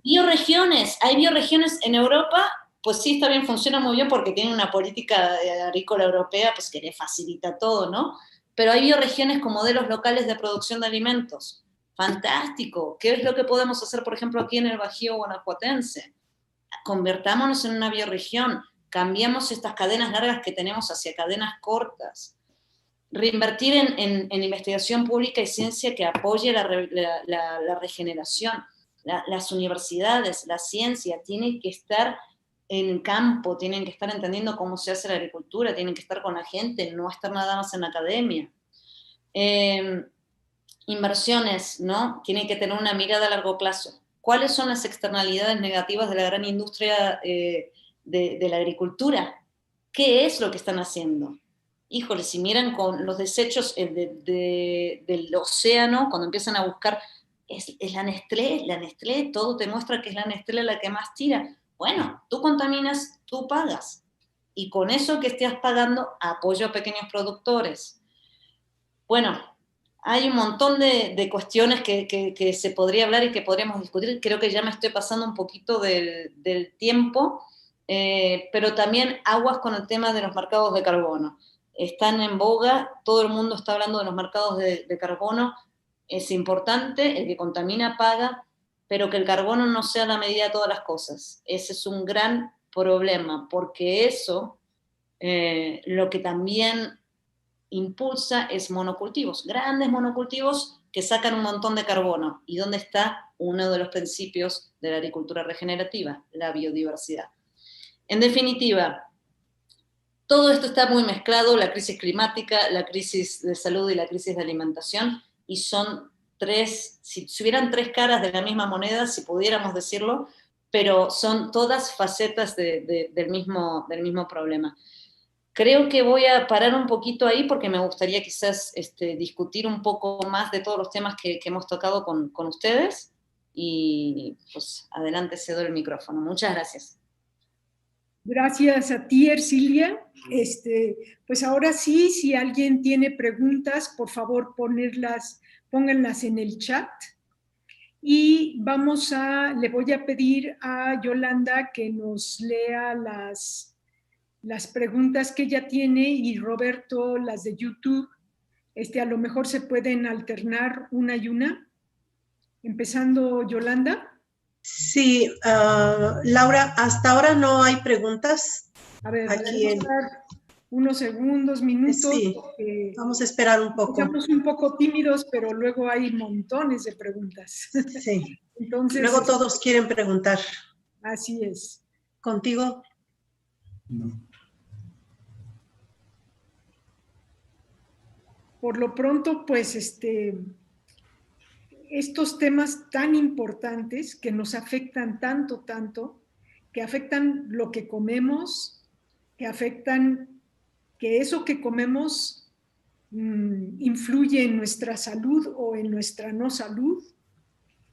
bioregiones, hay bioregiones en Europa, pues sí, está bien, funciona muy bien porque tienen una política agrícola europea, pues que le facilita todo, ¿no? Pero hay bioregiones con modelos locales de producción de alimentos. Fantástico. ¿Qué es lo que podemos hacer, por ejemplo, aquí en el Bajío guanajuatense? Convertámonos en una bioregión, cambiamos estas cadenas largas que tenemos hacia cadenas cortas. Reinvertir en investigación pública y ciencia que apoye la regeneración. Las universidades, la ciencia, tienen que estar en campo, tienen que estar entendiendo cómo se hace la agricultura, tienen que estar con la gente, no estar nada más en la academia. Inversiones, ¿no? Tienen que tener una mirada a largo plazo. ¿Cuáles son las externalidades negativas de la gran industria de la agricultura? ¿Qué es lo que están haciendo? Híjole, si miran con los desechos del océano, cuando empiezan a buscar, es la Nestlé, todo te muestra que es la Nestlé la que más tira. Bueno, tú contaminas, tú pagas. Y con eso que estés pagando, apoyo a pequeños productores. Bueno, hay un montón de cuestiones que se podría hablar y que podríamos discutir. Creo que ya me estoy pasando un poquito del tiempo, pero también aguas con el tema de los mercados de carbono. Están en boga, todo el mundo está hablando de los mercados de carbono. Es importante, el que contamina paga, pero que el carbono no sea la medida de todas las cosas. Ese es un gran problema, porque eso lo que también impulsa es monocultivos, grandes monocultivos que sacan un montón de carbono. ¿Y dónde está uno de los principios de la agricultura regenerativa? La biodiversidad. En definitiva, todo esto está muy mezclado, la crisis climática, la crisis de salud y la crisis de alimentación, y son tres, si hubieran tres caras de la misma moneda, si pudiéramos decirlo, pero son todas facetas del mismo problema. Creo que voy a parar un poquito ahí porque me gustaría quizás discutir un poco más de todos los temas que hemos tocado con ustedes, y pues adelante, cedo el micrófono. Muchas gracias. Gracias a ti, Ercilia. Pues ahora sí, si alguien tiene preguntas, por favor pónganlas en el chat. Y le voy a pedir a Yolanda que nos lea las preguntas que ella tiene, y Roberto las de YouTube. A lo mejor se pueden alternar una y una. Empezando, Yolanda. Sí, Laura, hasta ahora no hay preguntas. A ver, aquí unos segundos, minutos. Sí, porque vamos a esperar un poco. estamos un poco tímidos, pero luego hay montones de preguntas. Sí. Entonces, Luego todos quieren preguntar. así es. ¿Contigo? No. Por lo pronto, pues, estos temas tan importantes que nos afectan tanto, que afectan lo que comemos, que afectan que eso que comemos influye en nuestra salud o en nuestra no salud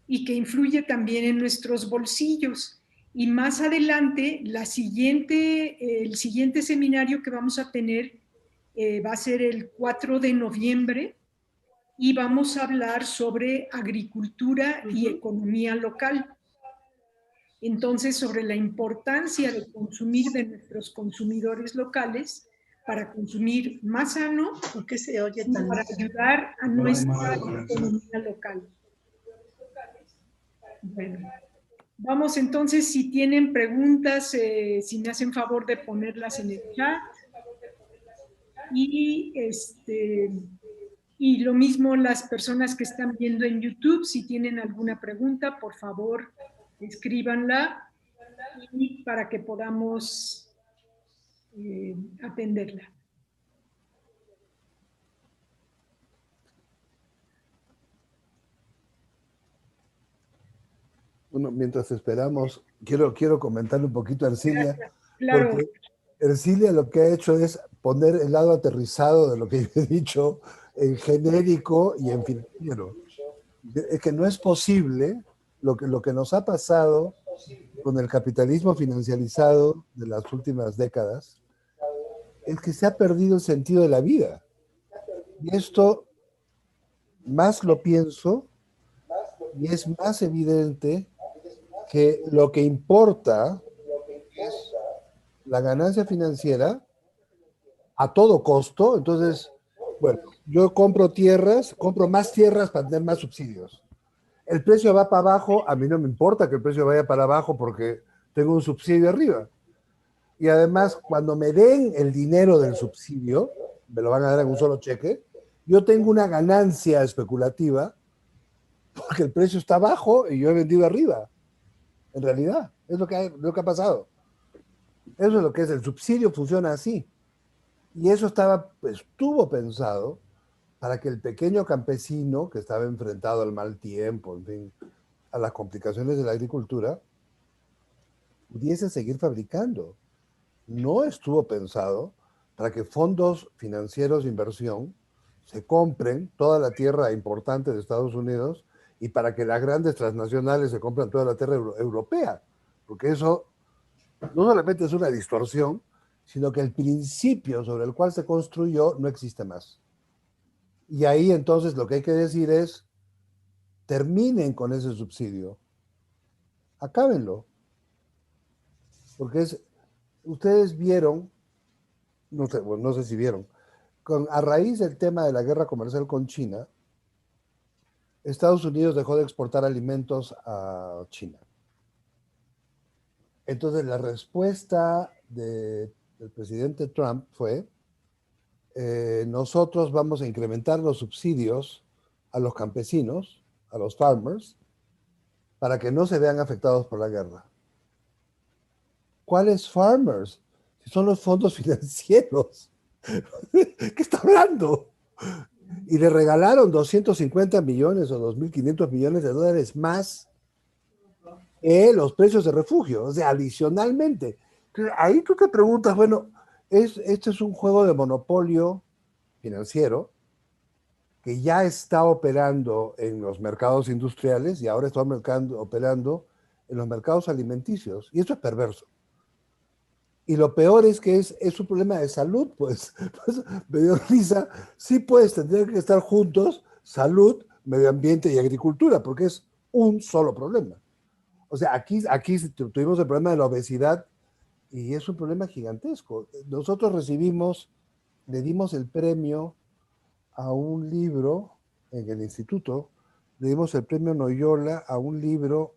y que influye también en nuestros bolsillos. Y más adelante, el siguiente seminario que vamos a tener va a ser el 4 de noviembre y vamos a hablar sobre agricultura y economía local. Entonces, sobre la importancia de consumir de nuestros consumidores locales para consumir más sano ¿Por qué se oye y tan para mal? ayudar a No hay nuestra mala conexión. economía local. Bueno, vamos entonces, si tienen preguntas, si me hacen favor de ponerlas en el chat. Y lo mismo las personas que están viendo en YouTube, si tienen alguna pregunta, por favor, escríbanla y para que podamos atenderla. Bueno, mientras esperamos, quiero comentarle un poquito a Ercilia, Claro, porque Ercilia lo que ha hecho es poner el lado aterrizado de lo que yo he dicho en genérico y en financiero. Es que no es posible lo que nos ha pasado con el capitalismo financiarizado de las últimas décadas, es que se ha perdido el sentido de la vida. Y esto más lo pienso y es más evidente que lo que importa es la ganancia financiera a todo costo. Entonces, bueno, yo compro más tierras para tener más subsidios. El precio va para abajo, a mí no me importa que el precio vaya para abajo porque tengo un subsidio arriba. Y además, cuando me den el dinero del subsidio, me lo van a dar en un solo cheque, yo tengo una ganancia especulativa porque el precio está bajo y yo he vendido arriba. En realidad, es lo que ha pasado. Eso es lo que es, el subsidio funciona así. Y eso estuvo pensado para que el pequeño campesino que estaba enfrentado al mal tiempo, en fin, a las complicaciones de la agricultura, pudiese seguir fabricando. No estuvo pensado para que fondos financieros de inversión se compren toda la tierra importante de Estados Unidos y para que las grandes transnacionales se compren toda la tierra europea, porque eso no solamente es una distorsión, sino que el principio sobre el cual se construyó no existe más. Y ahí entonces lo que hay que decir es, terminen con ese subsidio, acábenlo, porque ustedes vieron, no sé si vieron, a raíz del tema de la guerra comercial con China, Estados Unidos dejó de exportar alimentos a China. Entonces la respuesta del presidente Trump fue, nosotros vamos a incrementar los subsidios a los campesinos, a los farmers, para que no se vean afectados por la guerra. ¿Cuáles farmers? Si son los fondos financieros. ¿Qué está hablando? Y le regalaron 250 millones o 2.500 millones de dólares más que los precios de refugio, o sea, adicionalmente. Entonces, ahí tú te preguntas, bueno, esto es un juego de monopolio financiero que ya está operando en los mercados industriales y ahora está operando en los mercados alimenticios. Y eso es perverso. Y lo peor es que es un problema de salud, pues me dio risa. Sí, pues tendrían que estar juntos salud, medio ambiente y agricultura, porque es un solo problema. O sea, aquí tuvimos el problema de la obesidad y es un problema gigantesco. Nosotros le dimos el premio a un libro en el instituto, le dimos el premio Noyola a un libro,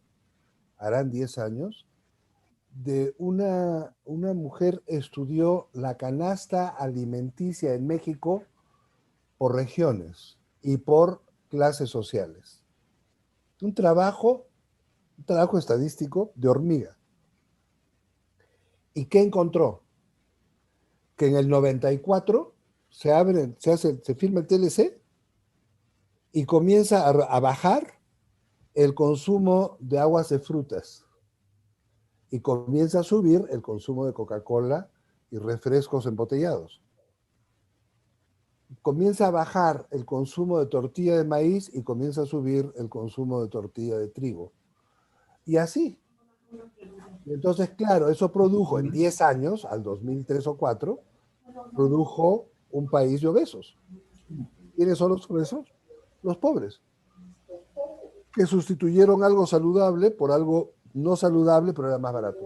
harán 10 años, de una mujer estudió la canasta alimenticia en México por regiones y por clases sociales. Un trabajo estadístico de hormiga. ¿Y qué encontró? Que en el 94 se firma el TLC y comienza a bajar el consumo de aguas de frutas y comienza a subir el consumo de Coca-Cola y refrescos embotellados. Comienza a bajar el consumo de tortilla de maíz y comienza a subir el consumo de tortilla de trigo. Y así. Entonces, claro, eso produjo en 10 años, al 2003 o 2004, produjo un país de obesos. ¿Quiénes son los obesos? Los pobres, que sustituyeron algo saludable por algo no saludable, pero era más barato.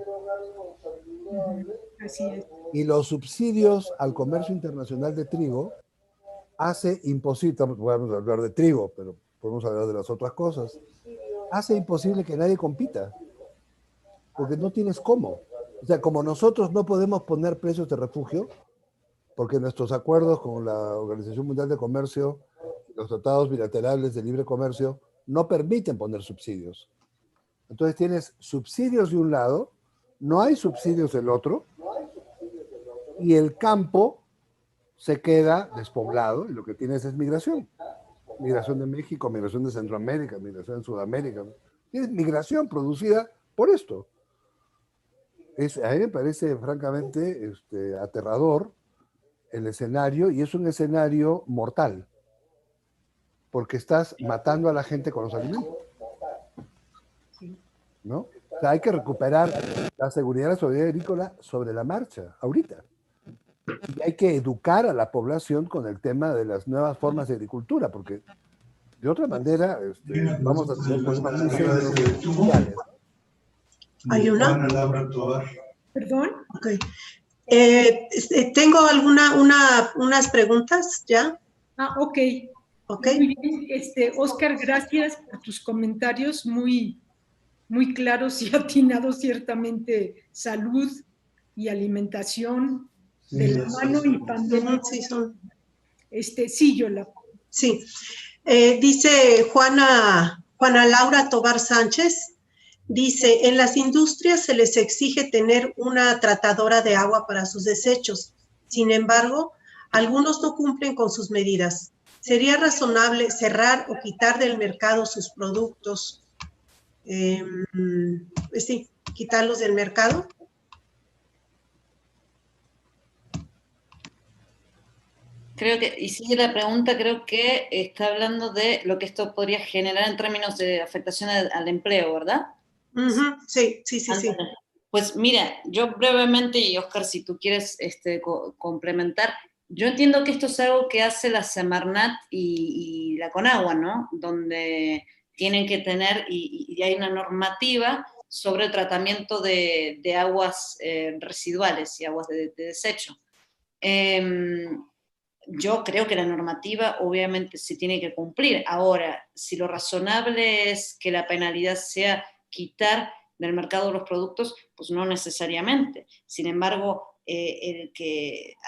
Así es. Y los subsidios al comercio internacional de trigo hace imposible, podemos hablar de trigo, pero podemos hablar de las otras cosas, hace imposible que nadie compita, porque no tienes cómo. O sea, como nosotros no podemos poner precios de refugio, porque nuestros acuerdos con la Organización Mundial de Comercio, los tratados bilaterales de libre comercio, no permiten poner subsidios. Entonces tienes subsidios de un lado, no hay subsidios del otro, y el campo se queda despoblado, y lo que tienes es migración. Migración de México, migración de Centroamérica, migración de Sudamérica. Tienes migración producida por esto. A mí me parece francamente aterrador el escenario, y es un escenario mortal, porque estás matando a la gente con los alimentos. ¿No? O sea, hay que recuperar la seguridad y la soberanía agrícola sobre la marcha, ahorita. Y hay que educar a la población con el tema de las nuevas formas de agricultura, porque de otra manera vamos a tener problemas muy serios sociales. ¿Hay una? Juana Laura Tovar. ¿Perdón? Ok. Tengo unas preguntas ya. Ok. Ok. Muy bien. Óscar, gracias por tus comentarios muy claros y atinados, ciertamente. Salud y alimentación de la mano y pandemia. Sí, son. Sí, Yola. Sí. Dice Juana Laura Tovar Sánchez, dice, en las industrias se les exige tener una tratadora de agua para sus desechos. Sin embargo, algunos no cumplen con sus medidas. ¿Sería razonable cerrar o quitar del mercado sus productos? Sí, quitarlos del mercado. Creo que, y sigue la pregunta, creo que está hablando de lo que esto podría generar en términos de afectación al empleo, ¿verdad? Sí. Pues mira, yo brevemente, y Óscar, si tú quieres complementar, yo entiendo que esto es algo que hace la Semarnat y la Conagua, ¿no? Donde tienen que tener, y hay una normativa sobre el tratamiento de aguas residuales y aguas de desecho. Yo creo que la normativa obviamente se tiene que cumplir. Ahora, si lo razonable es que la penalidad sea quitar del mercado los productos, pues no necesariamente. Sin embargo,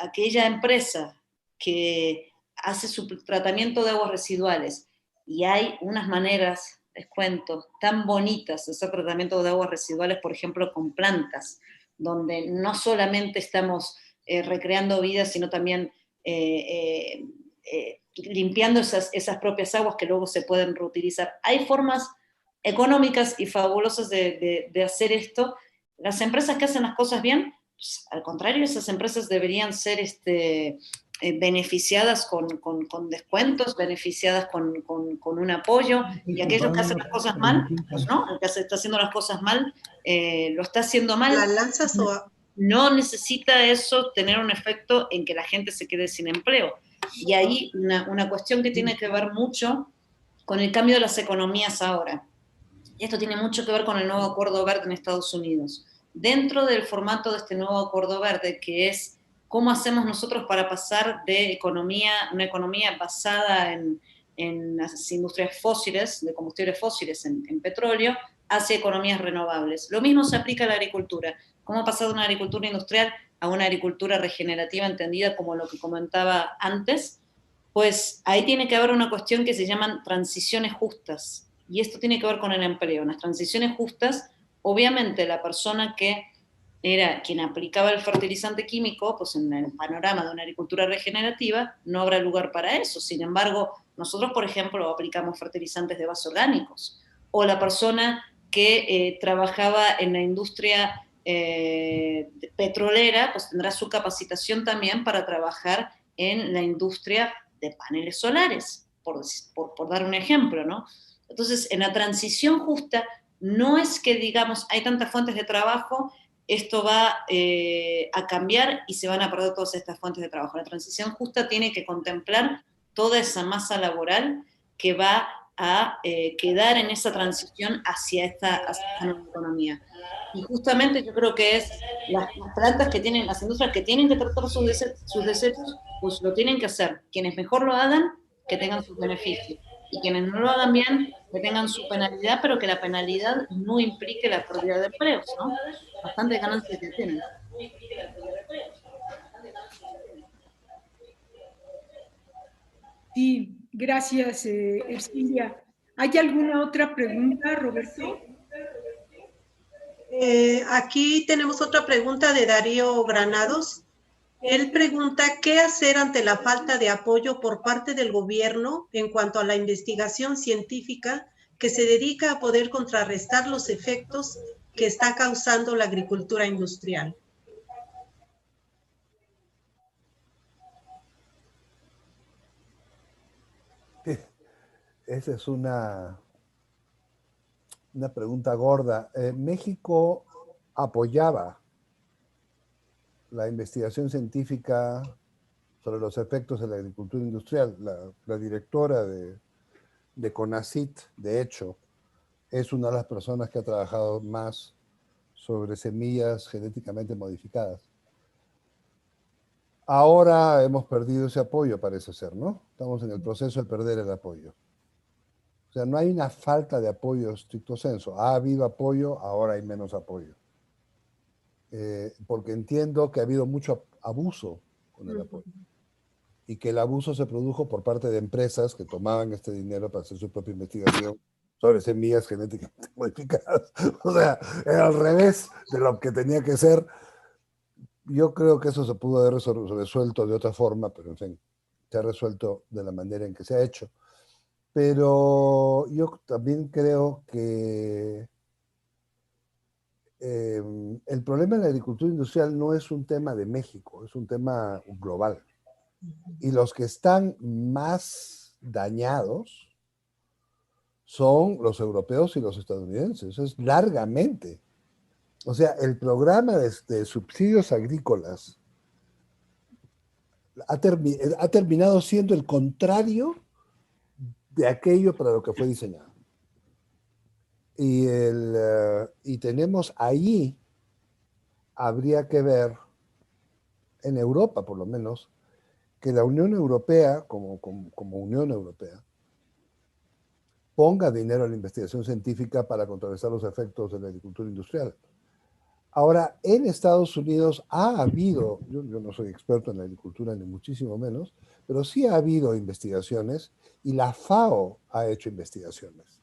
aquella empresa que hace su tratamiento de aguas residuales y hay unas maneras, les cuento, tan bonitas de hacer tratamiento de aguas residuales, por ejemplo, con plantas, donde no solamente estamos recreando vida, sino también limpiando esas propias aguas que luego se pueden reutilizar. Hay formas económicas y fabulosas de hacer esto. Las empresas que hacen las cosas bien, pues, al contrario, esas empresas deberían ser beneficiadas con descuentos, beneficiadas con un apoyo, y aquellos que hacen las cosas mal, pues no, el que está haciendo las cosas mal, lo está haciendo mal. ¿Las lanzas o...? No necesita eso tener un efecto en que la gente se quede sin empleo. Y ahí una cuestión que tiene que ver mucho con el cambio de las economías ahora. Y esto tiene mucho que ver con el nuevo Acuerdo Verde en Estados Unidos. Dentro del formato de este nuevo Acuerdo Verde, que es cómo hacemos nosotros para pasar de una economía basada en las industrias fósiles, de combustibles fósiles, en petróleo, hacia economías renovables. Lo mismo se aplica a la agricultura. ¿Cómo ha pasado de una agricultura industrial a una agricultura regenerativa entendida como lo que comentaba antes? Pues ahí tiene que haber una cuestión que se llaman transiciones justas. Y esto tiene que ver con el empleo. En las transiciones justas, obviamente la persona que era quien aplicaba el fertilizante químico, pues en el panorama de una agricultura regenerativa no habrá lugar para eso. Sin embargo, nosotros, por ejemplo, aplicamos fertilizantes de base orgánicos. O la persona que trabajaba en la industria petrolera, pues tendrá su capacitación también para trabajar en la industria de paneles solares, por dar un ejemplo, ¿no? Entonces, en la transición justa, no es que digamos, hay tantas fuentes de trabajo, esto va a cambiar y se van a perder todas estas fuentes de trabajo. La transición justa tiene que contemplar toda esa masa laboral que va a quedar en esa transición hacia esta nueva economía. Y justamente yo creo que es las plantas que tienen, las industrias que tienen que tratar sus desechos, pues lo tienen que hacer. Quienes mejor lo hagan, que tengan sus beneficios. Y quienes no lo hagan bien, que tengan su penalidad, pero que la penalidad no implique la pérdida de empleos, ¿no? Bastante ganancias que tienen. Sí, gracias, Ercilia. ¿Hay alguna otra pregunta, Roberto? Aquí tenemos otra pregunta de Darío Granados. Él pregunta, ¿qué hacer ante la falta de apoyo por parte del gobierno en cuanto a la investigación científica que se dedica a poder contrarrestar los efectos que está causando la agricultura industrial? Esa es una pregunta gorda. México apoyaba la investigación científica sobre los efectos de la agricultura industrial. La directora de CONACYT, de hecho, es una de las personas que ha trabajado más sobre semillas genéticamente modificadas. Ahora hemos perdido ese apoyo, parece ser, ¿no? Estamos en el proceso de perder el apoyo. O sea, no hay una falta de apoyo stricto sensu. Ha habido apoyo, ahora hay menos apoyo. Porque entiendo que ha habido mucho abuso con el apoyo. Y que el abuso se produjo por parte de empresas que tomaban este dinero para hacer su propia investigación sobre semillas genéticamente modificadas. O sea, era al revés de lo que tenía que ser. Yo creo que eso se pudo haber resuelto de otra forma, pero en fin, se ha resuelto de la manera en que se ha hecho. Pero yo también creo que el problema de la agricultura industrial no es un tema de México, es un tema global. Y los que están más dañados son los europeos y los estadounidenses, es largamente. O sea, el programa de subsidios agrícolas ha terminado siendo el contrario de aquello para lo que fue diseñado. Y tenemos ahí, habría que ver, en Europa por lo menos, que la Unión Europea, como Unión Europea, ponga dinero a la investigación científica para contrarrestar los efectos de la agricultura industrial. Ahora, en Estados Unidos ha habido, yo no soy experto en la agricultura ni muchísimo menos, pero sí ha habido investigaciones y la FAO ha hecho investigaciones.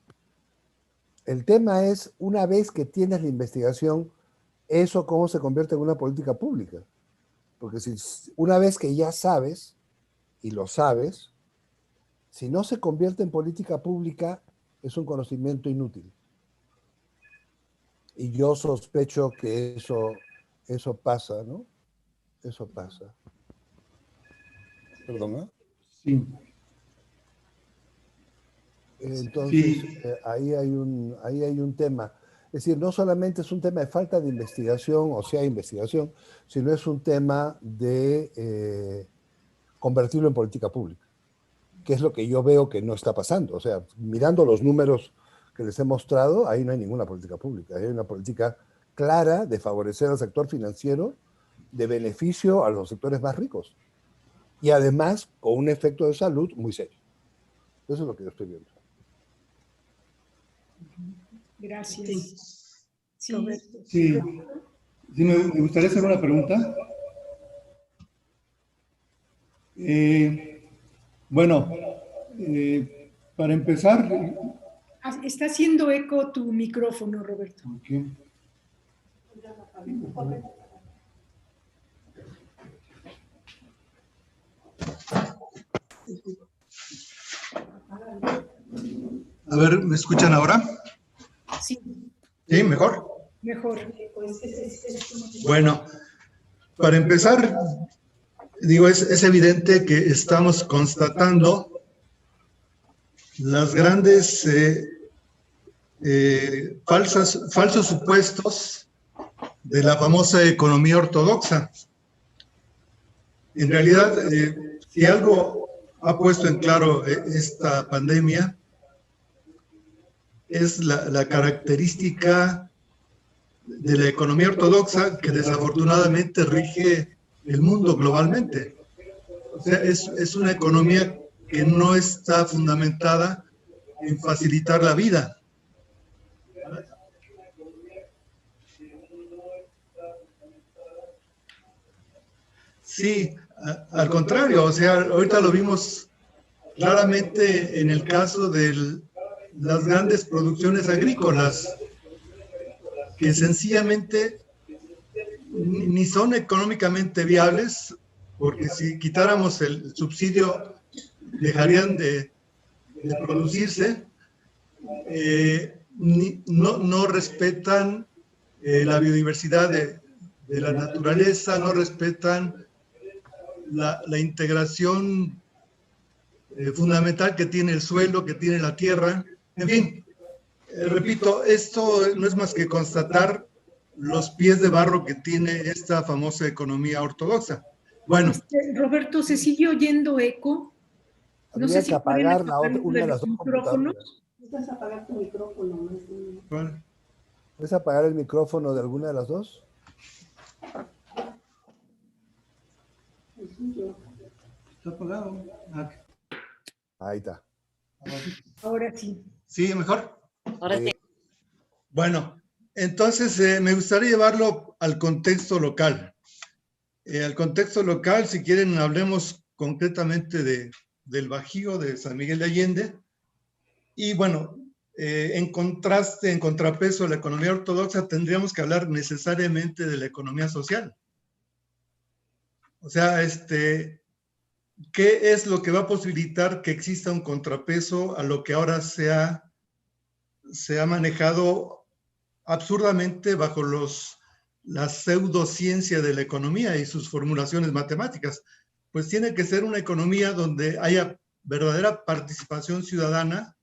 El tema es, una vez que tienes la investigación, ¿eso cómo se convierte en una política pública? Porque si una vez que ya sabes, y lo sabes, si no se convierte en política pública, es un conocimiento inútil. Y yo sospecho que eso pasa, ¿no? Eso pasa. ¿Perdón? ¿Eh? Sí. Entonces, Sí. ahí hay un tema. Es decir, no solamente es un tema de falta de investigación, o sea, investigación, sino es un tema de convertirlo en política pública, que es lo que yo veo que no está pasando. O sea, mirando los números que les he mostrado, ahí no hay ninguna política pública. Hay una política clara de favorecer al sector financiero de beneficio a los sectores más ricos. Y además, con un efecto de salud muy serio. Eso es lo que yo estoy viendo. Gracias. Sí, Roberto. Sí, sí me gustaría hacer una pregunta. Bueno, para empezar, Está haciendo eco tu micrófono, Roberto. ok. A ver, ¿me escuchan ahora? Sí, Sí, mejor. mejor. Bueno, para empezar, digo, es evidente que estamos constatando las grandes falsos supuestos de la famosa economía ortodoxa. En realidad, si algo ha puesto en claro esta pandemia, es la característica de la economía ortodoxa que desafortunadamente rige el mundo globalmente. O sea, es una economía que no está fundamentada en facilitar la vida. Sí, al contrario, o sea, ahorita lo vimos claramente en el caso de las grandes producciones agrícolas, que sencillamente ni son económicamente viables, porque si quitáramos el subsidio dejarían de producirse, no respetan la biodiversidad de la naturaleza, no respetan la integración fundamental que tiene el suelo, que tiene la tierra. En fin, repito, esto no es más que constatar los pies de barro que tiene esta famosa economía ortodoxa. Bueno. Roberto, ¿se sigue oyendo eco? No Habría sé si que apagar una de las los dos micrófonos. computadoras. Necesitas apagar tu micrófono. ¿Cuál? ¿Puedes apagar el micrófono de alguna de las dos? Está apagado. Ahí está. Ahora sí. ¿Sí, mejor? Ahora sí. Bueno, entonces me gustaría llevarlo al contexto local. Al contexto local, si quieren, hablemos concretamente del Bajío, de San Miguel de Allende. Y bueno, en contraste, en contrapeso a la economía ortodoxa, tendríamos que hablar necesariamente de la economía social. O sea, ¿qué es lo que va a posibilitar que exista un contrapeso a lo que ahora se ha manejado absurdamente bajo la pseudociencia de la economía y sus formulaciones matemáticas? Pues tiene que ser una economía donde haya verdadera participación ciudadana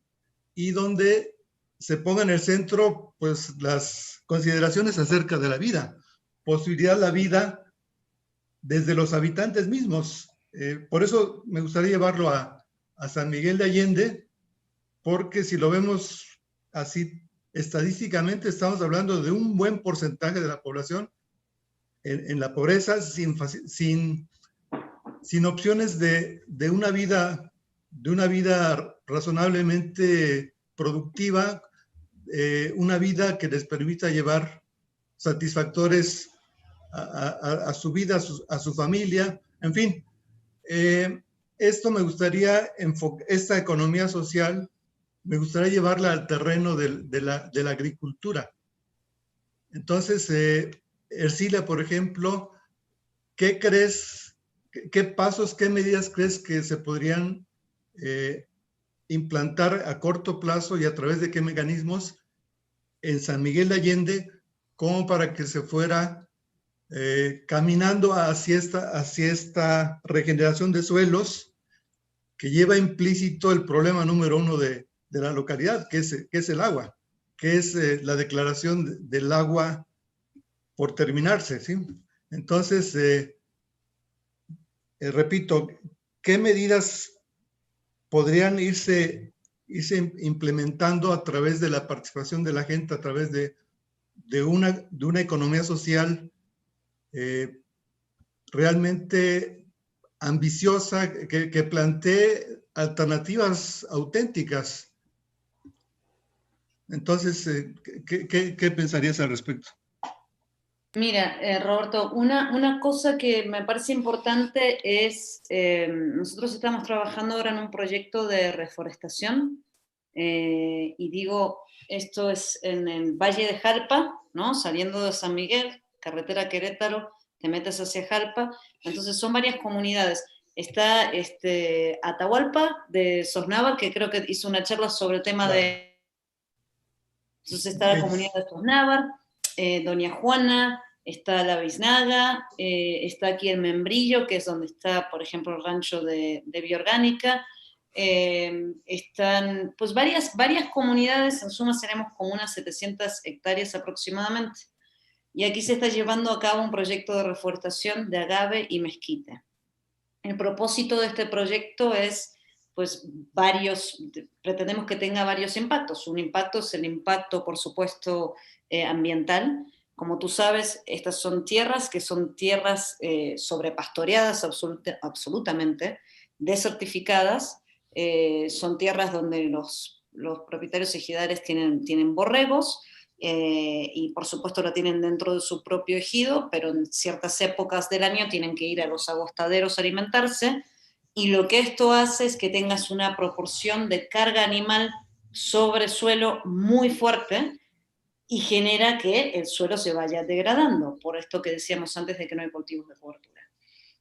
y donde se ponga en el centro pues las consideraciones acerca de la vida, posibilidad de la vida desde los habitantes mismos. Por eso me gustaría llevarlo a San Miguel de Allende, porque si lo vemos así estadísticamente, estamos hablando de un buen porcentaje de la población en la pobreza, sin opciones de una vida razonablemente productiva, una vida que les permita llevar satisfactores a su vida, a su familia, en fin. Esto me gustaría esta economía social, me gustaría llevarla al terreno de la agricultura. Entonces, Ercilia, por ejemplo, ¿qué crees, qué pasos, qué medidas crees que se podrían implantar a corto plazo y a través de qué mecanismos en San Miguel de Allende, como para que se fuera caminando hacia esta regeneración de suelos que lleva implícito el problema número uno de la localidad, que es el agua, que es la declaración del agua por terminarse, ¿sí? Entonces, repito, ¿qué medidas podrían irse implementando a través de la participación de la gente, a través de una economía social realmente ambiciosa, que plantee alternativas auténticas? Entonces, ¿qué pensarías al respecto? Mira, Roberto, una cosa que me parece importante es, nosotros estamos trabajando ahora en un proyecto de reforestación, y digo, esto es en el Valle de Jalpa, ¿no? Saliendo de San Miguel, carretera Querétaro, te metes hacia Jalpa, entonces son varias comunidades. Está Atahualpa de Sosnávar, que creo que hizo una charla sobre el tema de... Entonces está la comunidad de Sosnávar, Doña Juana, está la Biznaga, está aquí el Membrillo, que es donde está, por ejemplo, el rancho de Biorgánica. Están pues varias comunidades, en suma seremos como unas 700 hectáreas aproximadamente. Y aquí se está llevando a cabo un proyecto de reforestación de agave y mezquite. El propósito de este proyecto es, pues, pretendemos que tenga varios impactos. Un impacto es el impacto, por supuesto, ambiental. Como tú sabes, estas son tierras que son tierras sobrepastoreadas absolutamente, desertificadas. Son tierras donde los propietarios ejidales tienen borregos, y por supuesto la tienen dentro de su propio ejido, pero en ciertas épocas del año tienen que ir a los agostaderos a alimentarse, y lo que esto hace es que tengas una proporción de carga animal sobre suelo muy fuerte, y genera que el suelo se vaya degradando, por esto que decíamos antes de que no hay cultivos de cobertura.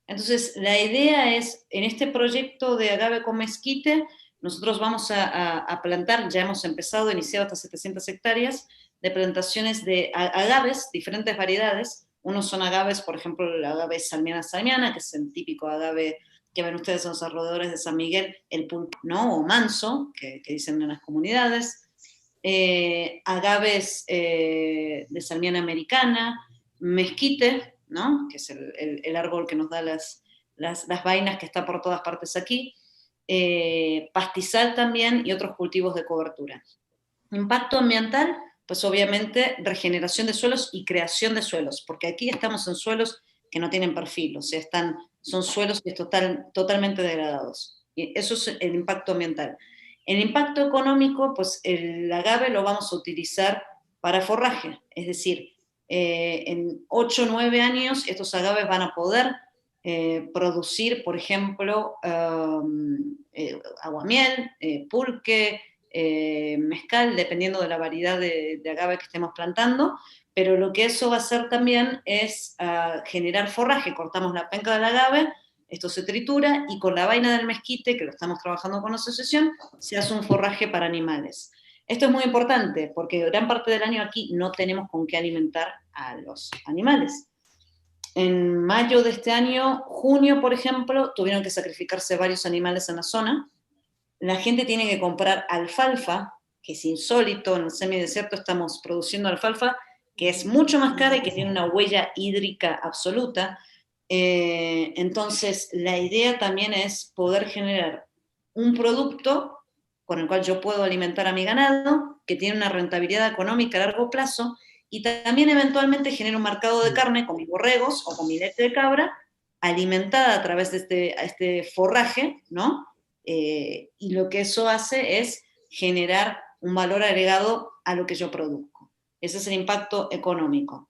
Entonces, la idea es, en este proyecto de agave con mezquite, nosotros vamos a plantar, ya hemos empezado, iniciado hasta 700 hectáreas, de plantaciones de agaves, diferentes variedades. Unos son agaves, por ejemplo, el agave salmiana, que es el típico agave que ven ustedes en los alrededores de San Miguel, el pulpo, ¿no? O manso, que dicen en las comunidades. Agaves de salmiana americana, mezquite, ¿no? Que es el árbol que nos da las vainas que está por todas partes aquí, pastizal también y otros cultivos de cobertura. Impacto ambiental, pues obviamente regeneración de suelos y creación de suelos, porque aquí estamos en suelos que no tienen perfil, o sea, son suelos que totalmente degradados. Y eso es el impacto ambiental. El impacto económico, pues el agave lo vamos a utilizar para forraje, es decir, en 8 o 9 años estos agaves van a poder producir, por ejemplo, aguamiel, pulque, mezcal, dependiendo de la variedad de agave que estemos plantando, pero lo que eso va a hacer también es generar forraje. Cortamos la penca del agave, esto se tritura, y con la vaina del mezquite, que lo estamos trabajando con la asociación, se hace un forraje para animales. Esto es muy importante, porque gran parte del año aquí no tenemos con qué alimentar a los animales. En mayo de este año, junio, por ejemplo, tuvieron que sacrificarse varios animales en la zona. La gente tiene que comprar alfalfa, que es insólito, en el semidesierto estamos produciendo alfalfa, que es mucho más cara y que tiene una huella hídrica absoluta. Entonces, la idea también es poder generar un producto con el cual yo puedo alimentar a mi ganado, que tiene una rentabilidad económica a largo plazo, y también eventualmente genera un mercado de carne con mis borregos o con mi leche de cabra, alimentada a través de este forraje, ¿no? Y lo que eso hace es generar un valor agregado a lo que yo produzco. Ese es el impacto económico.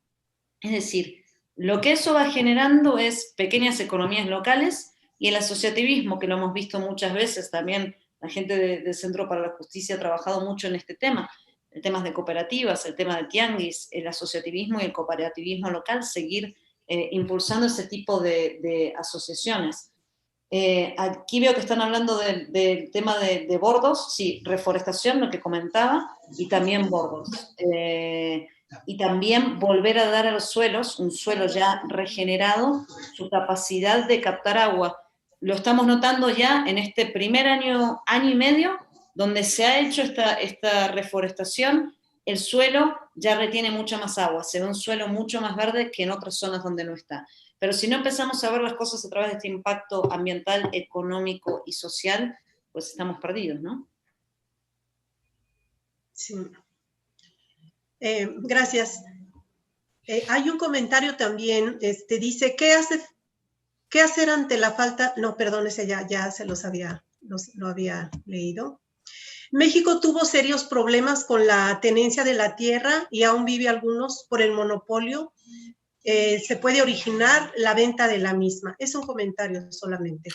Es decir, lo que eso va generando es pequeñas economías locales, y el asociativismo, que lo hemos visto muchas veces, también la gente del Centro para la Justicia ha trabajado mucho en este tema, el tema de cooperativas, el tema de tianguis, el asociativismo y el cooperativismo local, seguir impulsando ese tipo de asociaciones. Aquí veo que están hablando del tema de bordos, sí, reforestación, lo que comentaba, y también bordos. Y también volver a dar a los suelos, un suelo ya regenerado, su capacidad de captar agua. Lo estamos notando ya en este primer año y medio, donde se ha hecho esta reforestación, el suelo ya retiene mucha más agua, se ve un suelo mucho más verde que en otras zonas donde no está. Pero si no empezamos a ver las cosas a través de este impacto ambiental, económico y social, pues estamos perdidos, ¿no? Sí. Gracias. Hay un comentario también, dice, ¿qué hacer ante la falta? No, perdón, ese ya se lo había leído. México tuvo serios problemas con la tenencia de la tierra y aún vive algunos por el monopolio. Se puede originar la venta de la misma. Es un comentario solamente.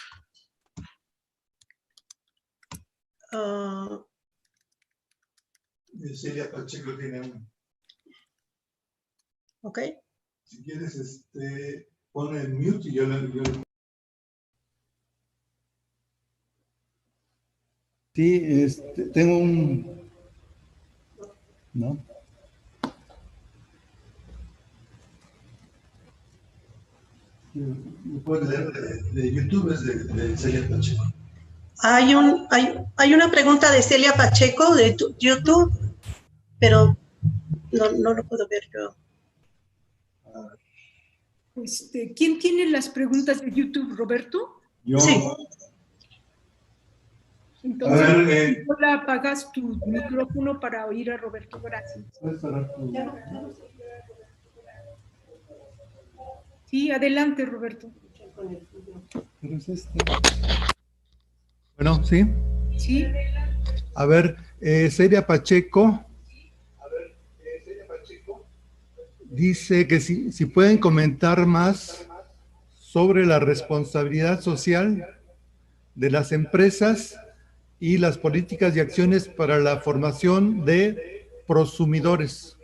Celia Pacheco tiene uno. Ok. Si quieres, pone en mute y yo le... Sí, tengo un... ¿No? Lo puedes leer de YouTube, es de Celia Pacheco. Hay una pregunta de Celia Pacheco de YouTube, pero no lo puedo ver yo. ¿Quién tiene las preguntas de YouTube, Roberto? Yo. Sí. Entonces, hola, apagas tu micrófono para oír a Roberto. Gracias. Sí, adelante, Roberto. Pero es Bueno, ¿sí? Sí. A ver, Celia Pacheco dice que si pueden comentar más sobre la responsabilidad social de las empresas y las políticas y acciones para la formación de prosumidores.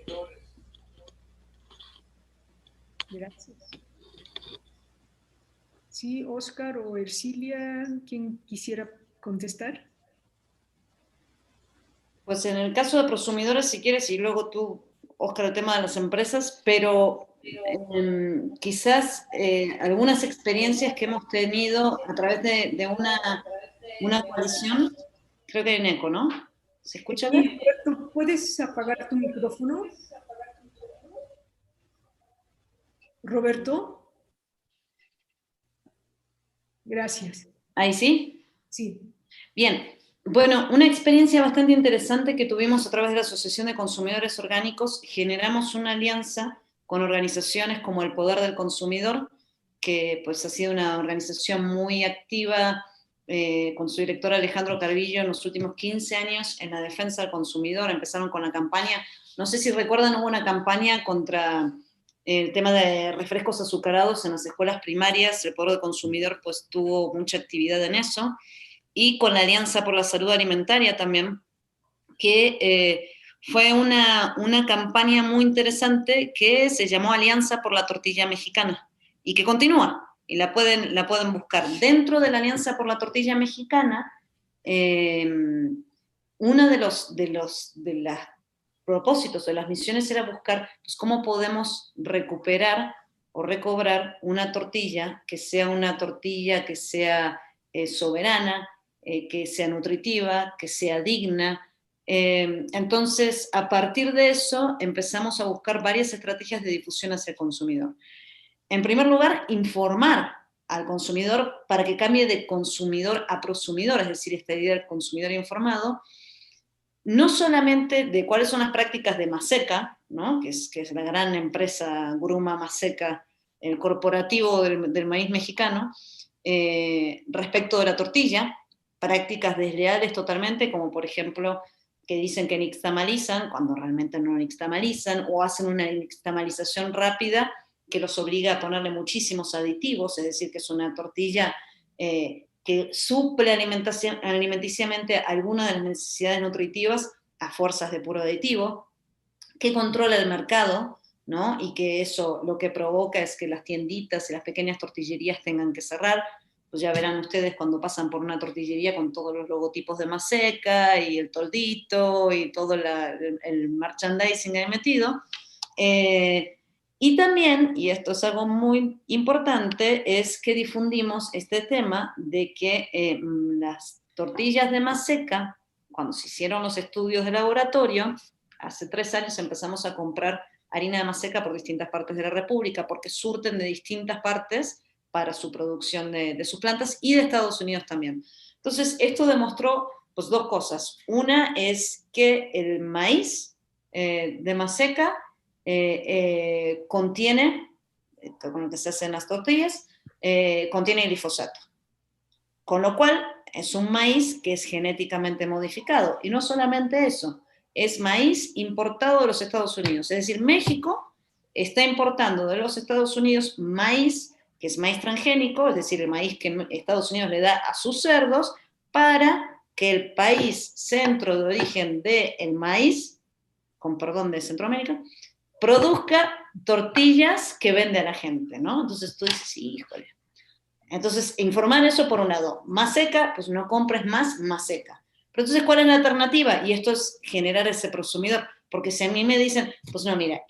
Gracias. Sí, Oscar o Ercilia, ¿quién quisiera contestar? Pues en el caso de prosumidores, si quieres, y luego tú, Oscar, el tema de las empresas, pero quizás algunas experiencias que hemos tenido a través de una coalición, creo que hay un eco, ¿no? ¿Se escucha bien? Sí, Roberto, ¿puedes apagar tu micrófono? Roberto. Gracias. ¿Ahí sí? Sí. Bien. Bueno, una experiencia bastante interesante que tuvimos a través de la Asociación de Consumidores Orgánicos, generamos una alianza con organizaciones como el Poder del Consumidor, que pues ha sido una organización muy activa con su director Alejandro Carvillo en los últimos 15 años en la defensa del consumidor. Empezaron con la campaña, no sé si recuerdan, hubo una campaña contra el tema de refrescos azucarados en las escuelas primarias. El Poder del Consumidor pues tuvo mucha actividad en eso, y con la Alianza por la Salud Alimentaria también, que fue una campaña muy interesante que se llamó Alianza por la Tortilla Mexicana y que continúa, y la pueden buscar. Dentro de la Alianza por la Tortilla Mexicana, uno de los propósitos, de las misiones, era buscar pues, cómo podemos recuperar o recobrar una tortilla que sea soberana, que sea nutritiva, que sea digna. Entonces, a partir de eso, empezamos a buscar varias estrategias de difusión hacia el consumidor. En primer lugar, informar al consumidor para que cambie de consumidor a prosumidor, es decir, esta idea del consumidor informado, no solamente de cuáles son las prácticas de Maseca, ¿no? que es la gran empresa Gruma Maseca, el corporativo del maíz mexicano, respecto de la tortilla, prácticas desleales totalmente, como por ejemplo que dicen que nixtamalizan, cuando realmente no nixtamalizan, o hacen una nixtamalización rápida que los obliga a ponerle muchísimos aditivos, es decir, que es una tortilla que suple alimenticiamente algunas de las necesidades nutritivas a fuerzas de puro aditivo, que controla el mercado, ¿no? Y que eso lo que provoca es que las tienditas y las pequeñas tortillerías tengan que cerrar. Pues ya verán ustedes cuando pasan por una tortillería con todos los logotipos de Maseca y el toldito y todo el merchandising ahí metido. Y también, y esto es algo muy importante, es que difundimos este tema de que las tortillas de Maseca, cuando se hicieron los estudios de laboratorio, hace 3 años empezamos a comprar harina de Maseca por distintas partes de la República, porque surten de distintas partes para su producción de sus plantas, y de Estados Unidos también. Entonces, esto demostró pues, 2 cosas. Una es que el maíz de Maseca contiene, con lo que se hacen las tortillas, contiene glifosato. Con lo cual, es un maíz que es genéticamente modificado. Y no solamente eso, es maíz importado de los Estados Unidos. Es decir, México está importando de los Estados Unidos maíz, que es maíz transgénico, es decir, el maíz que Estados Unidos le da a sus cerdos, para que el país centro de origen del maíz, con perdón de Centroamérica, produzca tortillas que vende a la gente, ¿no? Entonces tú dices, sí, híjole. Entonces, informar eso por un lado. Más seca, pues no compres más seca. Pero entonces, ¿cuál es la alternativa? Y esto es generar ese consumidor. Porque si a mí me dicen, pues no, mira,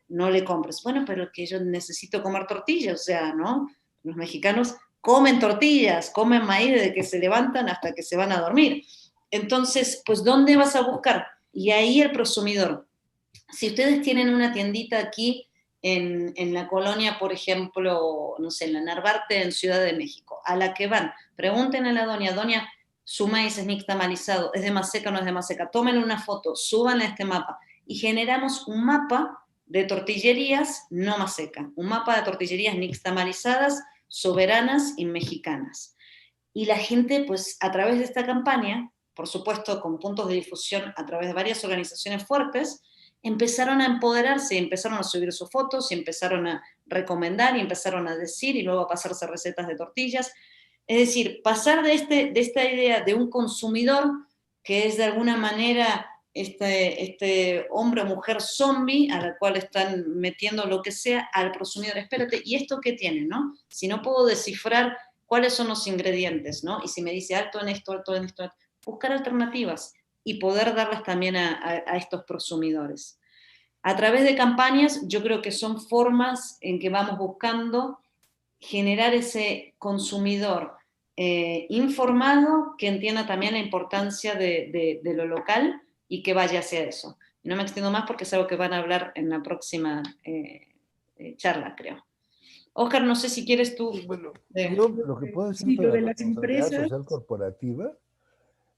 no le compres. Bueno, pero que yo necesito comer tortillas, o sea, ¿no? Los mexicanos comen tortillas, comen maíz desde que se levantan hasta que se van a dormir. Entonces, pues, ¿dónde vas a buscar? Y ahí el consumidor. Si ustedes tienen una tiendita aquí en la colonia, por ejemplo, no sé, en la Narvarte, en Ciudad de México, a la que van, pregunten a la doña, su maíz es nixtamalizado, ¿es de maseca o no es de maseca? Tomen una foto, suban a este mapa y generamos un mapa de tortillerías no maseca, un mapa de tortillerías nixtamalizadas, soberanas y mexicanas. Y la gente, pues, a través de esta campaña, por supuesto, con puntos de difusión a través de varias organizaciones fuertes, empezaron a empoderarse, empezaron a subir sus fotos, y empezaron a recomendar, y empezaron a decir, y luego a pasarse recetas de tortillas. Es decir, pasar de esta idea de un consumidor que es de alguna manera este hombre o mujer zombie a la cual están metiendo lo que sea, al consumidor. Espérate, ¿y esto qué tiene, no? Si no puedo descifrar cuáles son los ingredientes, ¿no? Y si me dice alto en esto, buscar alternativas y poder darlas también a estos consumidores. A través de campañas, yo creo que son formas en que vamos buscando generar ese consumidor informado, que entienda también la importancia de lo local y que vaya hacia eso. No me extiendo más porque es algo que van a hablar en la próxima charla, creo. Óscar, no sé si quieres tú. Bueno, yo lo que puedo decir Sí, sobre lo de la las responsabilidad empresas. social corporativa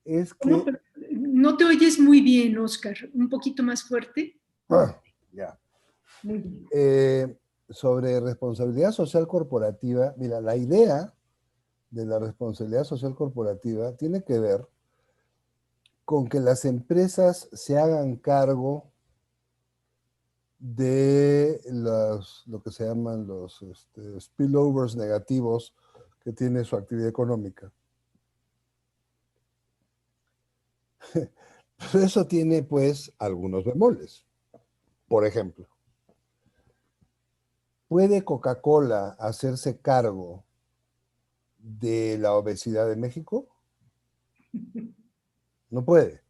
es No, que... pero no te oyes muy bien, Óscar. Un poquito más fuerte. Ya. Muy bien. Sobre responsabilidad social corporativa, mira, la idea de la responsabilidad social corporativa tiene que ver con que las empresas se hagan cargo de lo que se llaman los spillovers negativos que tiene su actividad económica. Pero eso tiene, pues, algunos bemoles. Por ejemplo, ¿puede Coca-Cola hacerse cargo de la obesidad de México? No puede.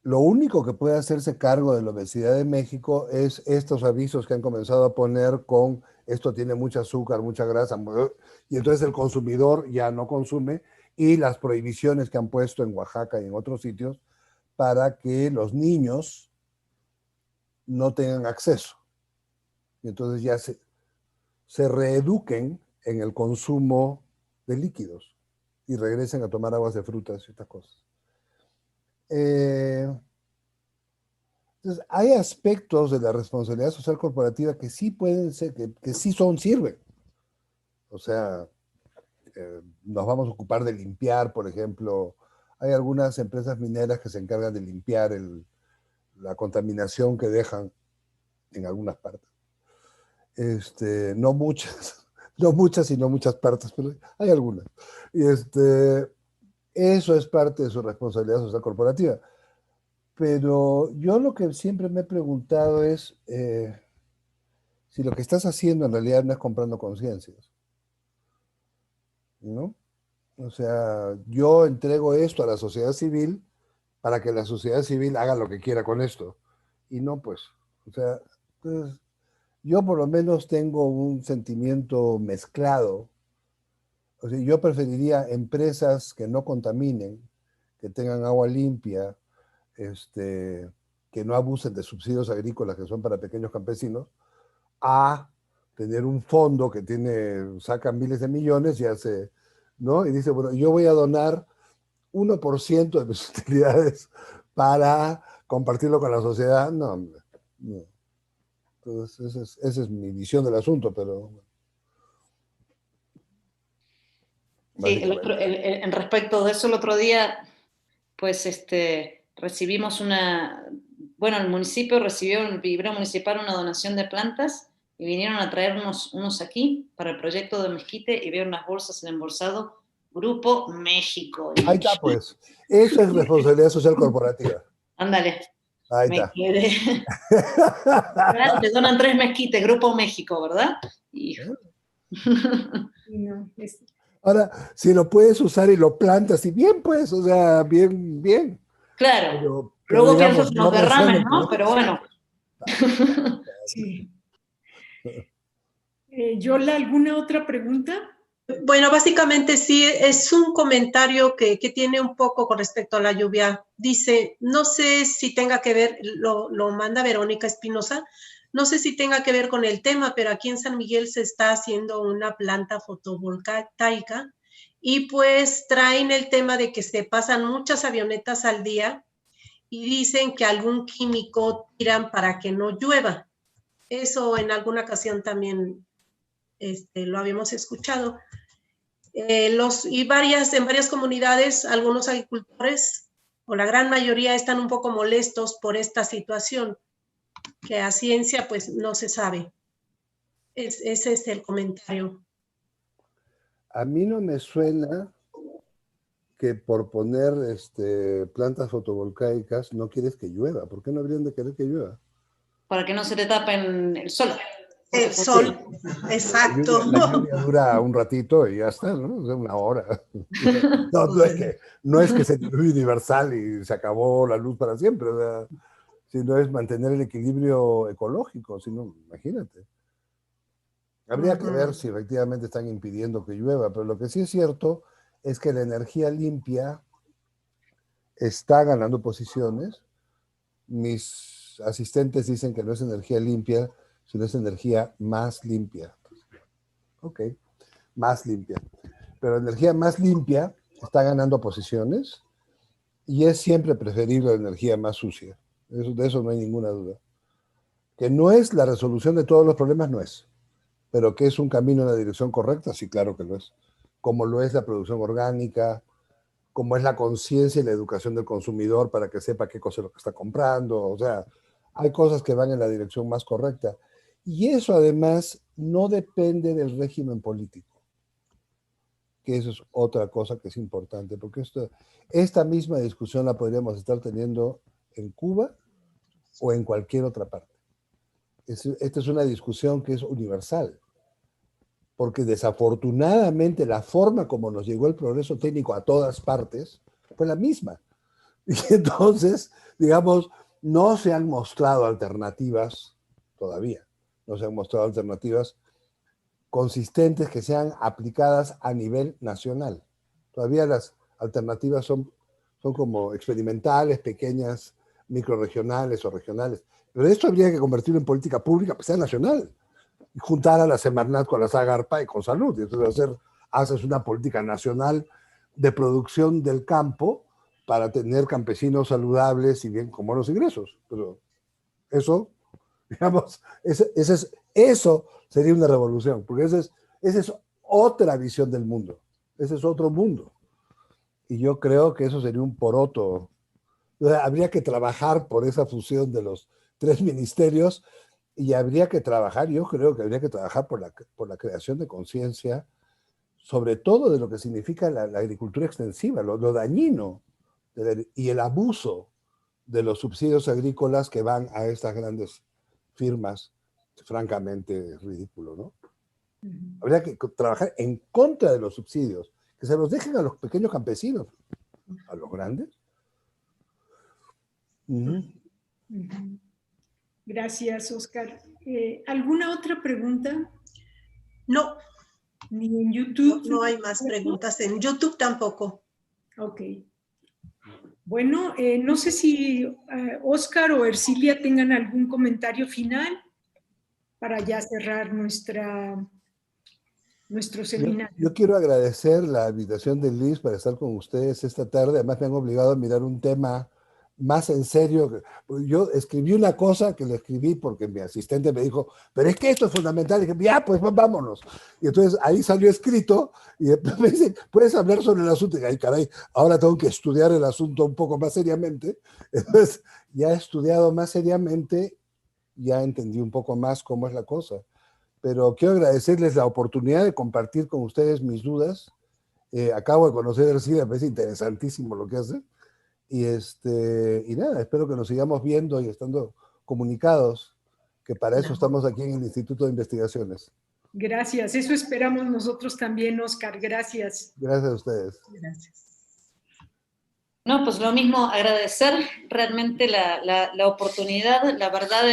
Lo único que puede hacerse cargo de la obesidad de México es estos avisos que han comenzado a poner con esto tiene mucho azúcar, mucha grasa, y entonces el consumidor ya no consume, y las prohibiciones que han puesto en Oaxaca y en otros sitios para que los niños no tengan acceso. Y entonces ya se reeduquen en el consumo de líquidos y regresen a tomar aguas de frutas y estas cosas. Entonces, hay aspectos de la responsabilidad social corporativa que sí pueden ser, que sí sirven. O sea, nos vamos a ocupar de limpiar, por ejemplo. Hay algunas empresas mineras que se encargan de limpiar la contaminación que dejan en algunas partes. No muchas, no muchas y no muchas partes, pero hay algunas. Y eso es parte de su responsabilidad social corporativa. Pero yo lo que siempre me he preguntado es si lo que estás haciendo en realidad no es comprando conciencias, ¿no? O sea, yo entrego esto a la sociedad civil para que la sociedad civil haga lo que quiera con esto. Y no, pues, o sea, pues, yo por lo menos tengo un sentimiento mezclado. O sea, yo preferiría empresas que no contaminen, que tengan agua limpia, que no abusen de subsidios agrícolas que son para pequeños campesinos, a tener un fondo que saca miles de millones y hace, ¿no? Y dice, bueno, yo voy a donar 1% de mis utilidades para compartirlo con la sociedad. No, hombre, no. Entonces, esa es mi visión del asunto, pero... Sí, en respecto de eso, el otro día, pues recibimos bueno, el municipio recibió, el Vivero Municipal, una donación de plantas y vinieron a traer unos aquí para el proyecto de Mezquite y vieron las bolsas, el embolsado, Grupo México. Ahí está, pues. Eso es responsabilidad social corporativa. Ándale. Ahí Me está. quedé. Claro, te donan 3 mezquites, Grupo México, ¿verdad? Hijo. No, Ahora, si lo puedes usar y lo plantas, y bien, pues, o sea, bien, bien. Claro. Pero Luego digamos, piensas en los derrames, ¿no? Pero bueno. sí. Yola, ¿alguna otra pregunta? Bueno, básicamente sí, es un comentario que tiene un poco con respecto a la lluvia. Dice, no sé si tenga que ver, lo manda Verónica Espinosa, no sé si tenga que ver con el tema, pero aquí en San Miguel se está haciendo una planta fotovoltaica y pues traen el tema de que se pasan muchas avionetas al día y dicen que algún químico tiran para que no llueva. Eso en alguna ocasión también lo habíamos escuchado. En varias comunidades, algunos agricultores, o la gran mayoría, están un poco molestos por esta situación, que a ciencia pues no se sabe. Ese es el comentario. A mí no me suena que por poner plantas fotovoltaicas no quieres que llueva. ¿Por qué no habrían de querer que llueva? Para que no se te tapen el sol. El sol, exacto. La lluvia dura un ratito y ya está, ¿no? O sea, una hora. No es que se diluvie universal y se acabó la luz para siempre, o sea, sino es mantener el equilibrio ecológico, sino, imagínate. Habría que ver si efectivamente están impidiendo que llueva, pero lo que sí es cierto es que la energía limpia está ganando posiciones. Mis asistentes dicen que no es energía limpia, sino es energía más limpia. Ok, más limpia. Pero energía más limpia está ganando posiciones y es siempre preferible la energía más sucia. De eso no hay ninguna duda. Que no es la resolución de todos los problemas, no es. Pero que es un camino en la dirección correcta, sí, claro que lo es. Como lo es la producción orgánica, como es la conciencia y la educación del consumidor para que sepa qué cosa es lo que está comprando. O sea, hay cosas que van en la dirección más correcta. Y eso además no depende del régimen político, que eso es otra cosa que es importante, porque esta misma discusión la podríamos estar teniendo en Cuba o en cualquier otra parte. Esta es una discusión que es universal, porque desafortunadamente la forma como nos llegó el progreso técnico a todas partes fue la misma. Y entonces, digamos, no se han mostrado alternativas todavía. No se han mostrado alternativas consistentes que sean aplicadas a nivel nacional. Todavía las alternativas son como experimentales, pequeñas, microregionales o regionales. Pero esto habría que convertirlo en política pública, que sea nacional. Y juntar a la Semarnat con la Zagarpa y con Salud. Y entonces haces una política nacional de producción del campo para tener campesinos saludables y bien con buenos ingresos. Pero eso, digamos, eso sería una revolución, porque esa es otra visión del mundo, ese es otro mundo. Y yo creo que eso sería un poroto. Habría que trabajar por esa fusión de los 3 ministerios y habría que trabajar, yo creo que habría que trabajar por la creación de conciencia, sobre todo de lo que significa la agricultura extensiva, lo dañino y el abuso de los subsidios agrícolas que van a estas grandes firmas, francamente ridículo, ¿no? Habría que trabajar en contra de los subsidios, que se los dejen a los pequeños campesinos, a los grandes. Gracias, Oscar. ¿Alguna otra pregunta? No. Ni en YouTube. No hay más preguntas. En YouTube tampoco. Ok. Bueno, no sé si Oscar o Ercilia tengan algún comentario final para ya cerrar nuestro seminario. Yo quiero agradecer la invitación de Liz para estar con ustedes esta tarde. Además me han obligado a mirar un tema más en serio. Yo escribí una cosa que le escribí porque mi asistente me dijo, pero es que esto es fundamental. Y dije, ya, pues vámonos. Y entonces ahí salió escrito y después me dicen, ¿puedes hablar sobre el asunto? Y ay, caray, ahora tengo que estudiar el asunto un poco más seriamente. Entonces ya he estudiado más seriamente, ya entendí un poco más cómo es la cosa. Pero quiero agradecerles la oportunidad de compartir con ustedes mis dudas. Acabo de conocer a Ercilia, me parece interesantísimo lo que hace. Y nada, espero que nos sigamos viendo y estando comunicados, que para eso estamos aquí en el Instituto de Investigaciones. Gracias, eso esperamos nosotros también, Óscar, gracias. Gracias a ustedes. Gracias. No, pues lo mismo, agradecer realmente la oportunidad. La verdad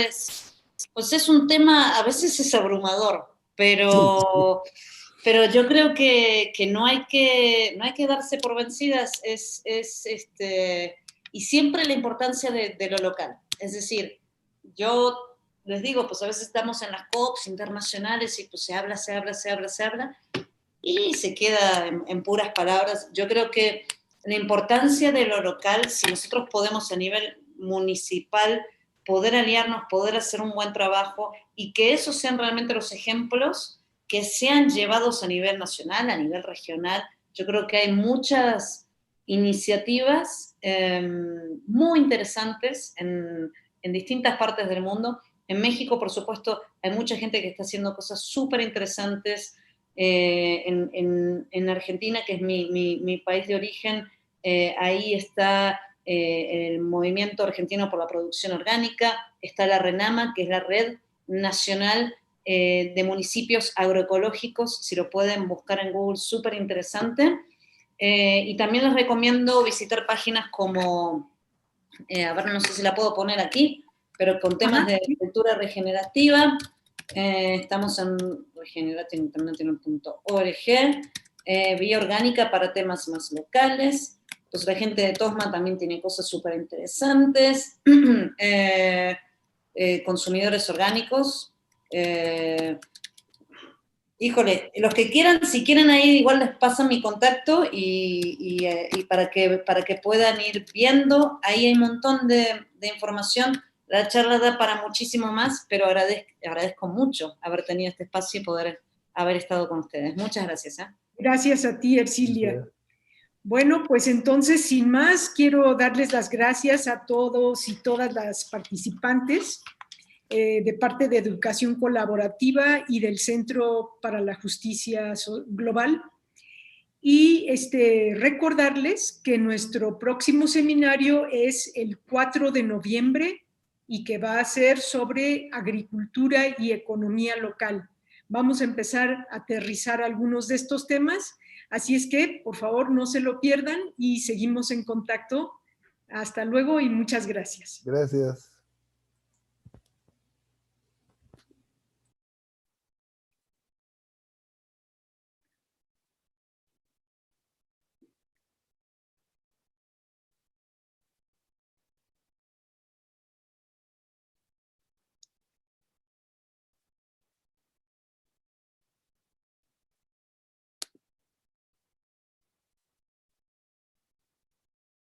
pues es un tema, a veces es abrumador, pero yo creo que no hay que darse por vencidas, y siempre la importancia de lo local. Es decir, yo les digo, pues a veces estamos en las COPs internacionales y pues se habla, y se queda en puras palabras. Yo creo que la importancia de lo local, si nosotros podemos a nivel municipal poder aliarnos, poder hacer un buen trabajo y que esos sean realmente los ejemplos que sean llevados a nivel nacional, a nivel regional. Yo creo que hay muchas iniciativas muy interesantes en distintas partes del mundo. En México, por supuesto, hay mucha gente que está haciendo cosas súper interesantes. En Argentina, que es mi país de origen, ahí está el Movimiento Argentino por la Producción Orgánica, está la RENAMA, que es la Red Nacional de Municipios Agroecológicos, si lo pueden buscar en Google, súper interesante. Y también les recomiendo visitar páginas como, a ver, no sé si la puedo poner aquí, pero con temas de agricultura regenerativa. Estamos en regenerativinternational.org, Vía Orgánica para temas más locales. Pues la gente de Tosma también tiene cosas súper interesantes. Consumidores orgánicos. Híjole, los que quieran, si quieren ahí igual les pasan mi contacto y para que puedan ir viendo, ahí hay un montón de información. La charla da para muchísimo más, pero agradezco mucho haber tenido este espacio y poder haber estado con ustedes. Muchas gracias. Gracias a ti, Ercilia. Bueno, pues entonces, sin más, quiero darles las gracias a todos y todas las participantes de parte de Educación Colaborativa y del Centro para la Justicia Global. Y recordarles que nuestro próximo seminario es el 4 de noviembre y que va a ser sobre agricultura y economía local. Vamos a empezar a aterrizar algunos de estos temas, así es que, por favor, no se lo pierdan y seguimos en contacto. Hasta luego y muchas gracias. Gracias.